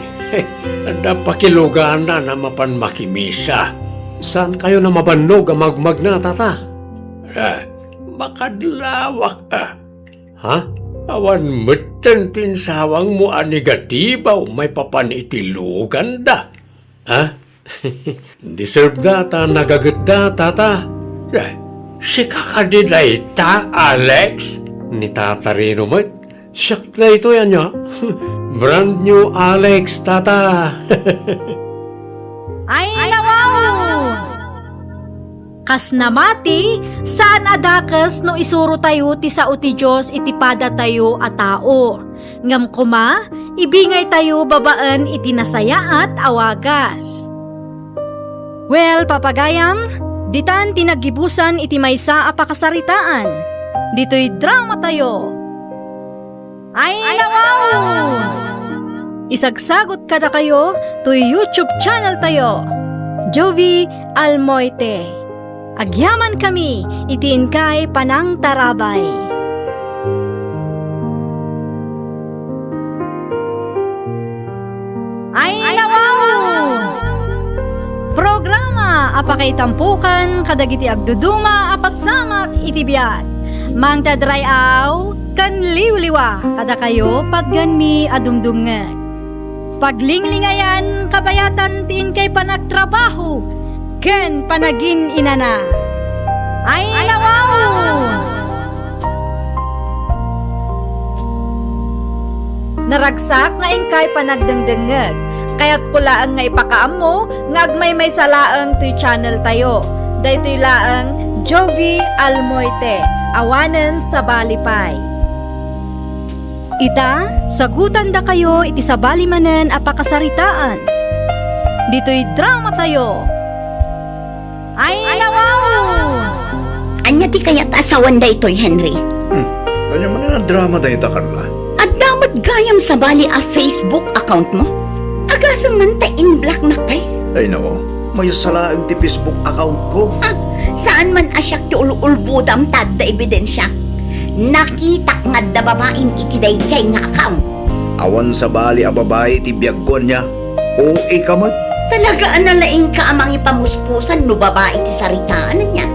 ada pakilugan na mapan makimisa. Saan kayo na mabannog ang magmag na, tata? Makadlawak Ha? Awan mutan tinsawang mo negatibaw may papanitilugan da. Ha? Deserve da ta nagaganda tata. Si kakadiday ta, Alex? Ni Tata Reno mo. Siyak na ito yan niya. Brand new Alex, tata. Ay nawaw! Kas namati, saan adakas no isuro tayo ti sao ti Diyos itipada tayo a tao. Ngam kuma, ibingay tayo babaan iti nasaya at awagas. Well, papagayam, ditan tinagibusan iti maysa a pakasaritaan. Dito'y drama tayo. Ay nawaw! Isagsagot kada kayo to YouTube channel tayo. Jovi Almoite. Agyaman kami, itiin kay Panang Tarabay. Ay nawaw! Programa apakay tampukan kadagiti agduduma apasamak itibiyat. Mang tadrayaw kan liwliwa kada kayo patganmi adumdumngeg. Paglinglingayan kabayatan tin kay panagtrabaho ken panagin inana. Ay nawaw! Naragsak nga ingkay panagdengdengeg. Kaya't kulaan nga ipakaam mo nga agmay may salaang to'y channel tayo. Daytoy laang Jovi Almoite. Awanen sa Balipay. Ita, sagutan da kayo iti sa balimanen a pakasaritaan. Dito'y drama tayo. Ay nawaw! Anya ti kayat asawan da ito'y, Henry? Kanya man ang drama dahil ta, Carla. At damat gayam sa bali a Facebook account mo? Agasang man ta in-block na pa'y. Ay nako, may salaang ti Facebook account ko. Saan man asyak ti ulbudam tad da ebidensya? Nakita nga da babaeng iti dayjay nga account. Awan sa bali a babae ti biyaggon niya. O ikamot. Talaga analaing ka amang ipamuspusan no babae ti saritaan na niya.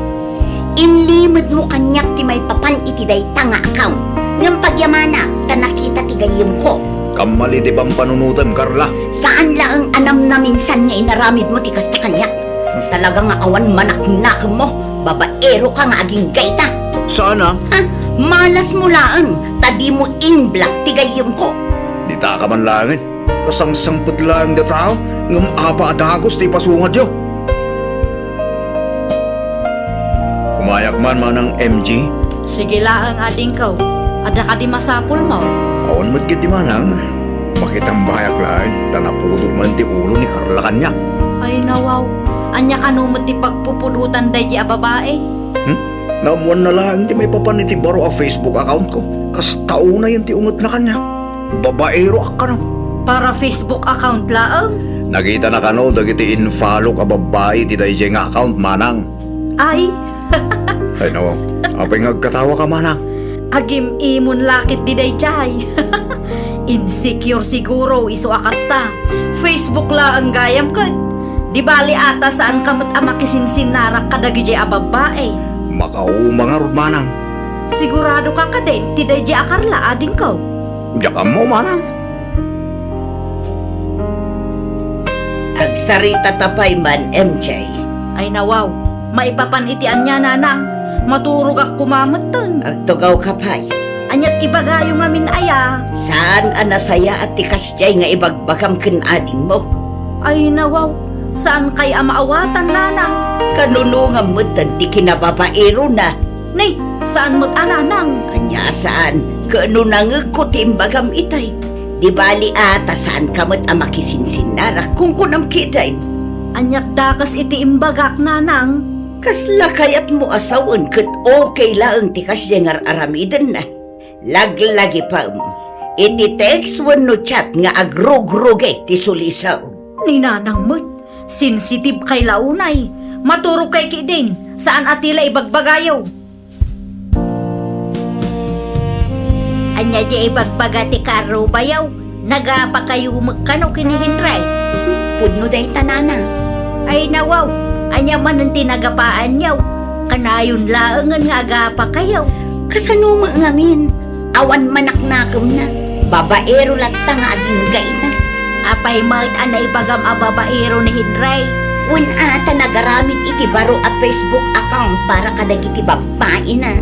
Inlimod mo kanyak ti may papan iti dayta nga account. Ngam pagyamana, ta nakita ti gayim ko. Kamali ti bang panunutan, Carla? Saan lang ang anam na minsan niya inaramid mo ti kasta kanyak? Talaga nga awan manak-nak mo. Babaero ka nga aging gayta. Sana? Malas mo lang. Tadi mo in-block ti gayim ko. Di ta ka man langin. Kasangsampot lang da tao. Ngam apa adagos ti pasungad yo. Kumayak man manang MG. Sige laang ading ko. Ada ka di masapul mo. Awan mo't kiti manang. Makitang bayak lang. Tanapudog man ti ulo ni Carla kanya. Ay nawaw. Anya kanumot ti pagpupudutan day di a babae. Namuan na lang ti may papan iti baro a Facebook account ko. Kas tao na yun ti ungot na kanya. Babaero ak ka no. Para Facebook account laang. Nakita na kano dagiti in-follow ka babae ti dayjay nga account manang. Ay, Ay no, apay ngagkatawa ka manang. agim imon lakit di day jay. Insecure siguro iso akasta. Facebook laang gayam ko. Di bali ata saan kamot ama kisinsinara kadagi jay a babae. Makauma nga rod manang. Sigurado ka ka din, ti day jay a Carla ading ko. Diyan mo manang. Agsarita tapay man, MJ. Ay nawaw, maipapanitian niya nanang. Maturog ak kumamatan. Agtugaw kapay. Anyat ibagayo nga min aya. Saan anasaya at tikasjay nga ibagbagam ken ading mo? Ay nawaw, saan kay amaawatan nanang? Kanunungan mo ti kinababaero na. Nay, saan mo't ananang? Anya saan? Kano nangag ko timbagam itay. Di bali ata saan kamot ang makisinsinara kung kunam kiday. Anyat dakas iti imbagak nanang. Kasla kayat mo asawan kat okay lang tikas yengar aramiden na. Laglagi pa mo. Iti text wan no chat nga agrog-roge ti sulisaw. Ni nanang mo't, sensitive kay launay. Maturog kay kidin, saan atila ibagbagayaw? Anya di ibagbaga ti karo bayaw. Nagapa kayo magkano kinihinray. Pudno day tanana. Ay nawaw, anya man ang tinagapaan yaw. Kanayon laangan nga agapa kayaw. Kasano mo ngamin? Awan manaknakom na. Babaero latta nga aging gay na. Apay mat anay bagam a babaero ni Hinray. Wen ata nagaramit iti baro a Facebook account para kadagiti babae na.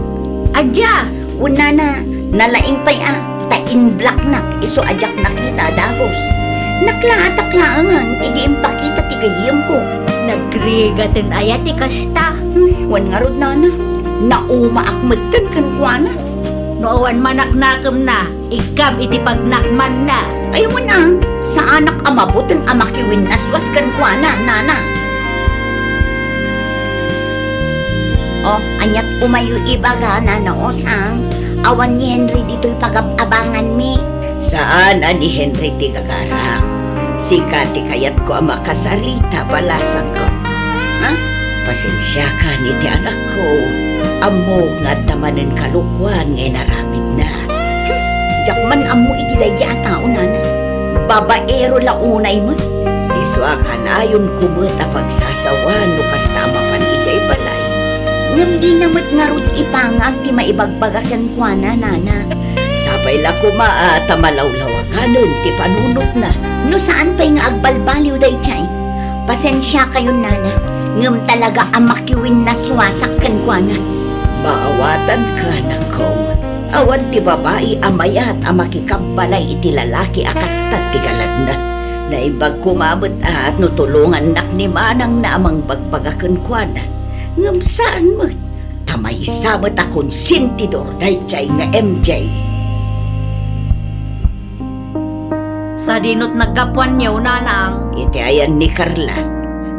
Adya, Una na, nalaing pa'y ta in-block na, iso ajak nakita dagos. Naklaatak-laangan, igi-impakita tigayim ko. nagrigatin ayati kasta. Wan nga rod na. Naumaakmatan kan kuana. Nooan manaknakam na, ikam iti pagnakman na. Ayaw na, sa anak amabutang amakiwin naswas kan kuana, nana. Oh, anyat umayo ibaga na naosang. Awan ni Henry dito'y pag-abangan mi. Saan ani Henry ti gagara? Sikati kayat ko ang makasarita balasan ko. Ha? Pasensya ka ni ti anak ko. Amo nga tamanin kalukwan ngay naramid na. Jakman amo iti daya ang tao na. Babaero launay mo. Iswa ka na yun kumot a pagsasawan no kastama pan ijay balay. Ngam di namot nga rod ipangag ti maibagbagakan kwa na, nana. Sabay la kumaata malawlawakanon ti panunot na. No saan pa'y nga agbalbaliw day chay? Pasensya kayo, nana. Ngam talaga ang makiwin na swasak kan kwa na. Baawatan ka na kong. Awan ti babae amayat ang makikabbalay iti lalaki akastat ti galad na. Naibag kumabot at no tulungan nak ni manang na amang bagbagakan kwa na. Ngam saan mo? Tamay sabot akong sintidor day chay nga MJ. Sa dinot nagkapuan niyo, nanang. Iti ayan ni Carla.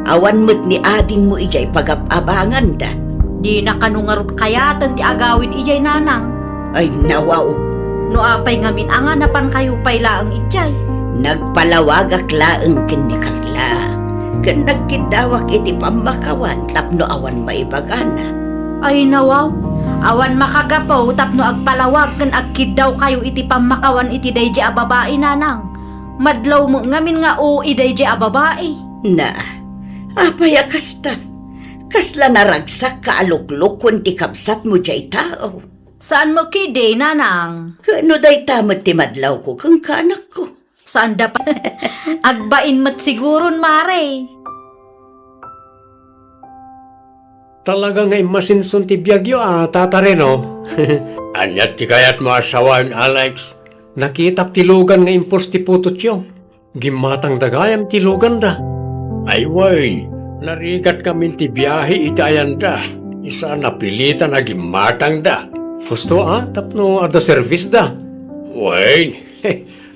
Awan mo't ni ading mo ijay pag-abangan da. Di na kanungarot kayatan ti agawid ijay nanang. Ay nawaw, No apay ngamin anganapan kayo pay laang itjay. nagpalawag laeng ken ni Carla. Ken nagkidawak iti pambakawan tapno awan maibagana. Ay nawaw, awan makagapaw tapno agpalawag ken agkiddaw kayo iti pamakawan iti daydi a babae nanang. Madlaw mo ngamin nga o idaydi a babae. Na, apaya kasta. Kasla naragsak ka aluklok kun ti kabsat mo jay tao. Saan mo kide nanang? Kano day tamat ti madlaw ko kang kaanak ko. Saan dapat? Agbain mat siguron mare. Talaga nga masinson ti biyagyo tata Reno. Anyat ti kayat mo asawan, Alex. Nakitak tilugan nga impos ti pututyo. Gimatang dagayam tilugan da. Ay way, narigat kami ti biyahe itayan da. Isa napilitan na gimatang da. Gusto tapno ada service da. Way,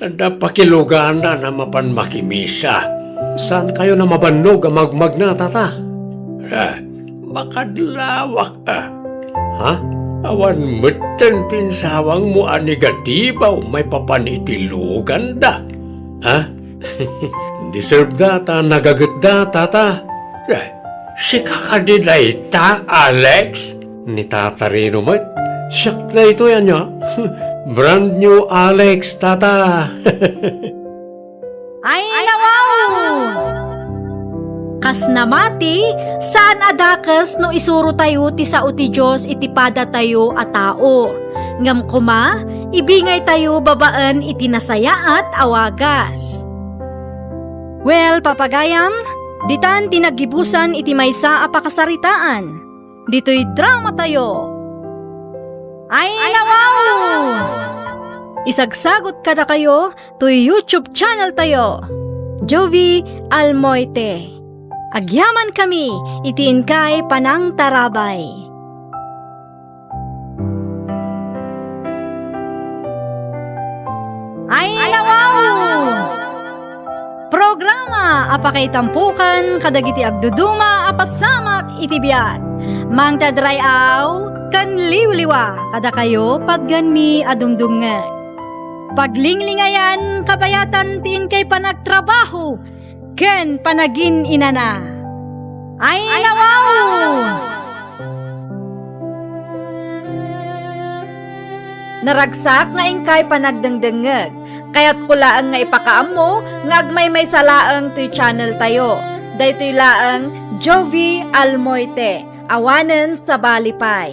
ada pakilugan da na mapan makimisa. Saan kayo na mabannog magmag na tata? Makadlawak Ha? Awan mutan pinsawang mo anigatibaw may papanitilugan da. Ha? Deserve da ta nagagat da tata. Si kakadiday ta, Alex? Ni Tata Reno mat. Siyak na ito yan niya. Brand new Alex, tata. Ay nawaw! Kas namati, saan adakas no isuro tayo ti sao ti Diyos itipada tayo a tao. Ngam kuma, ibingay tayo babaan iti nasaya at awagas. Well, papagayam, ditan tinagibusan iti maysa a pakasaritaan. Dito'y drama tayo. Ay nawaw! Isagsagot kada kayo to YouTube channel tayo. Jovi Almoite. Agyaman kami, itiin kay Panang Tarabay. Ay nawaw! Programa apakay tampukan kadagiti agduduma apasamak itibiyat. Mang tadrayaw kan liwliwa kada kayo padganmi adumdumngan. Paglinglingayan kabayatan tin kay panagtrabaho ken panagin inana. Ay nawaw! Naragsak nga ingkay panagdengdengeg, kaya't kulaan nga ipakaam mo nga agmay may salaang to'y channel tayo. Daytoy laang Jovi Almoite, awanen sa balipay.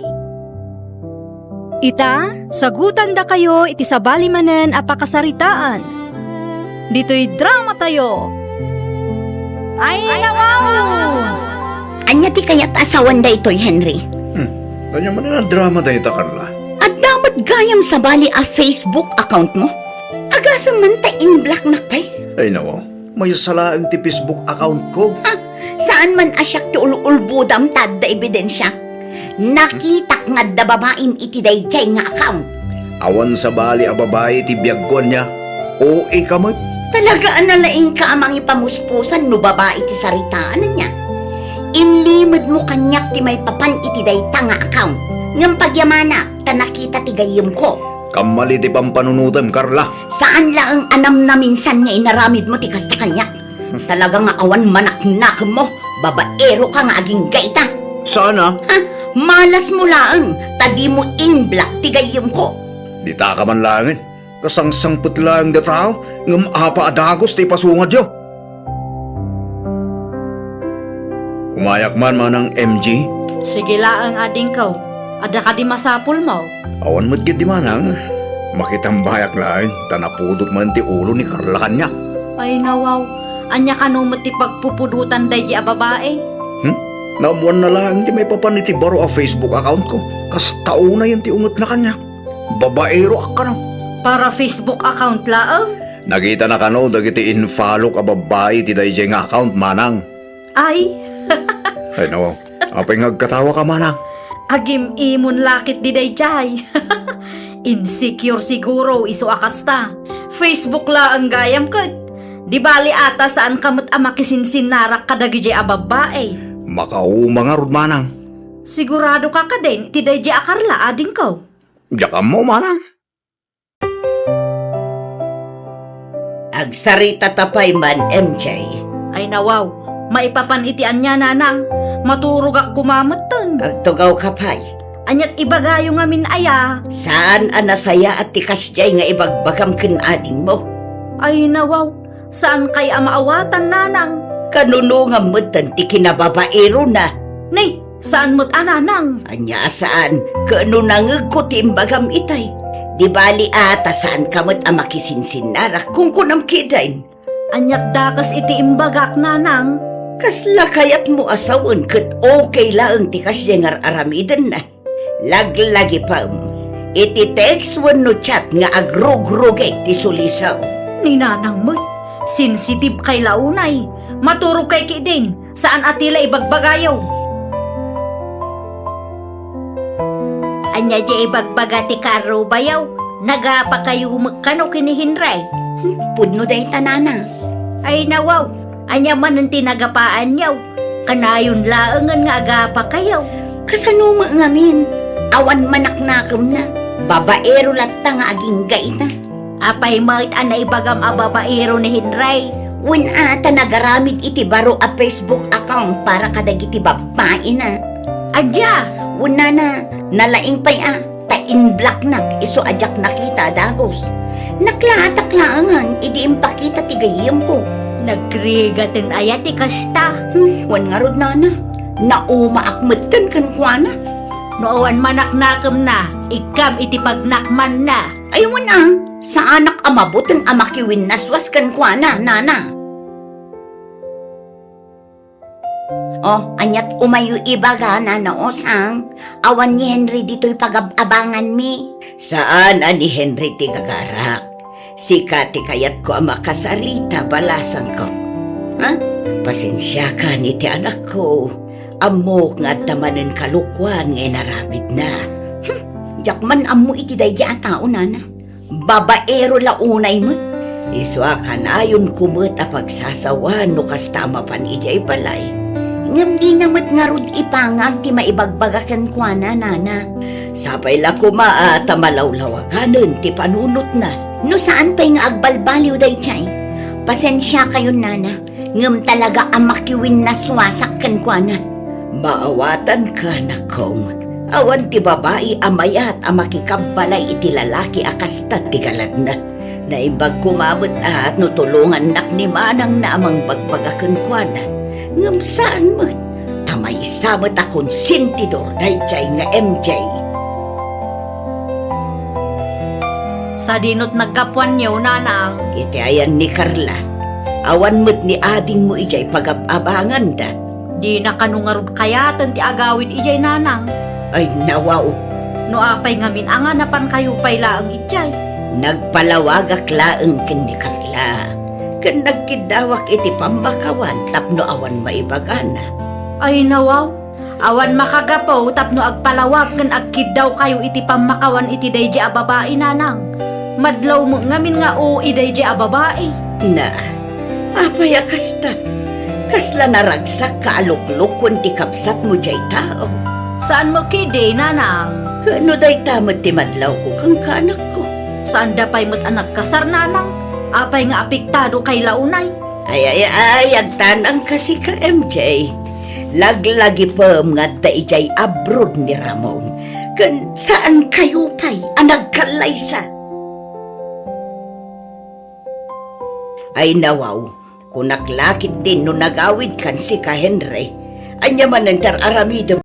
Ita, sagutan da kayo iti sabali manen apakasaritaan. Dito'y drama tayo. Ay nawaw! Anya ti kayat asawan da ito'y Henry. Ganyan man ang drama dahil ta, Carla. At damat gayam sa bali a Facebook account mo. Agasam man ta in-black nakpay. Ay nawa, may salaang ti Facebook account ko. Saan man asyak ti ulbudam tad da ebidensya. Nakitak nga da babaim iti dayjay nga account. Awan sa bali a babae ti biyaggon niya. O ikamot. Talaga analaing ka amang ipamuspusan no babae ti saritaan niya. Inlimod mo kanyak ti may papan iti dayta nga account. Ngam pagyamana, ta nakita ti gayem ko. Kamali ti pampanunutem, Carla. Saan lang ang anam na minsan nga inaramid mo ti kasta kanyak. Talaga nga awan manak-nak mo. Babaero ka nga aging gaita. Sana? Ha? Malas mo laang. Tadi mo in-black ti gayem ko. Di ta ka man langin. Kasangsangput lang da tao. Ngam apa adagos ti pasungad yo. Kumayak man manang MG. Sige laang ading kaw. Ada ka di masapul mo. Awan mo't di manang. Makitang bayak lang. Tanapudot man ti ulo ni Carla kanya. Ay nawaw. Anya kanumot ti pagpupudutan day a babae. Namuan na lang ti may papaniti baro a Facebook account ko. Kas tao na yan ti ungot na kanya. Babaero ak ka no. Para Facebook account laang. Nakita na ka no, dagiti in-follow ka babae ti dayjay nga account manang. Ay, Ay nawaw, apay ngagkatawa ka manang. agim imon lakit di dayjay. Insecure siguro iso akasta. Facebook laang gayam kat. Di bali ata saan kamot amakisinsin narak kadagijay a babae. Makauma nga rod manang. Sigurado ka ka din, ti dayjay a Carla ading ko. Diyan mo, manang. Agsarita tapay man, MJ. Ay nawaw, maipapanitian niya nanang. Maturog ak kumamatan. Agtugaw kapay. Anyat ibagayo nga min aya. Saan anasaya at tikas jay nga ibagbagam ken ading mo? Ay nawaw, saan kay amaawatan nanang? Kanunungan mo ti kinababaero na. Nay, saan mo't ananang? Anya saan, kano nangag ko timbagam itay. Di bali ata saan kamot amakisinsinara kung kunam kidain. Anyat dakas iti imbagak nanang. Kasla kayat mo asawan kat okay lang tikas jengar aramiden na. Laglagi pa iti text wan no chat nga agrog-rogay ti sulisaw. Ni nanang mo't, sensitive kay launay. Maturog kay kidin, saan atila ibagbagayaw? Anya di ibagbaga ti karo bayaw, nagapa kayo magkano kinihinray. Pudno day tanana. Ay nawaw, anya man ang tinagapaan yaw, kanayon laangan nga agapa kayaw. Kasano mo ngamin? Awan manaknakam na. Babaero latta nga aging gaita. Apay mait ana ibagam a babaero ni Hinray. Wen ata nagaramid iti baro a Facebook account para kadagiti babae na. Adya, Una na, nalaing pay ta in-block nak, iso ajak nakita dagos. Naklaatak-laangan, idi impakita tigayim ko. nagrigatin ayati kasta. Wan nga rod nana, nauma akmatan kan kuana. Nooan manaknakam na, ikam iti pagnakman na. Ay wana, sa anak amabutang amakiwin naswas kan kuana, nana. Oh, anyat umayo ibaga na naosang. Awan ni Henry dito'y pag-abangan mi. Saan ani Henry ti gagarak? Sikati kayat ko ang makasarita balasang ko. Ha? Pasensya ka ni ti anak ko. Amok nga tamanin kalukwan ngay naramid na. Jakman amo iti dayja ang tao nana. Babaero launay mo. Iswa ka na ayon kumot a pagsasawa no kastama pan ijay balay. Ngam di namat nga rod ipangag ti maibagbagakan kwa na, nana. Sabay la kumaata malawlawaganan ti panunot na. No saan pa'y nga agbalbaliw day chay? Pasensya kayo, nana. Ngam talaga ang makiwin na swasak kan kwa na. Maawatan ka na kong. Awan ti babae amayat ang makikabbalay iti lalaki akastat ti galad na. Naimbag kumabot at no tulungan nak ni manang na amang bagbagakan kwa na. Ngam saan mo? Tamay samot akong sintidor dayjay nga MJ. Sa dinot nagkapuan niyo, nanang. Iti ayan ni Carla. Awan mo't ni ading mo ijay pag-abangan da. Di na kanungarod kayatan ti agawid ijay, nanang. Ay nawaw, No apay ngamin anganapan kayo pay laang ijay. nagpalawagak laeng ken ni Carla. Ken nagkidawak iti pambakawan tapno awan maibagana. Ay nawaw, awan makagapaw tapno agpalawag ken agkid daw kayo iti pamakawan iti dayjay a babae, nanang. Madlaw mo ngamin nga o idayjay a babae. Na, apaya kasta. Kasla naragsak kaaluklukon ti kapsat mo jay tao. Saan mo kide, nanang? Kano day tamad ti madlaw ko kang kanak ko. Saan da pay mo't anak kasar, nanang? Apay nga apektado kay launay. Ay, agtanang kasi ka, MJ. Laglagi pa nga ta ijay abroad ni Ramon. Kan saan kayo pa'y anagkalaysa? Ay nawaw, kung naklakit din no nagawid kan si ka Henry, anya man ang aramida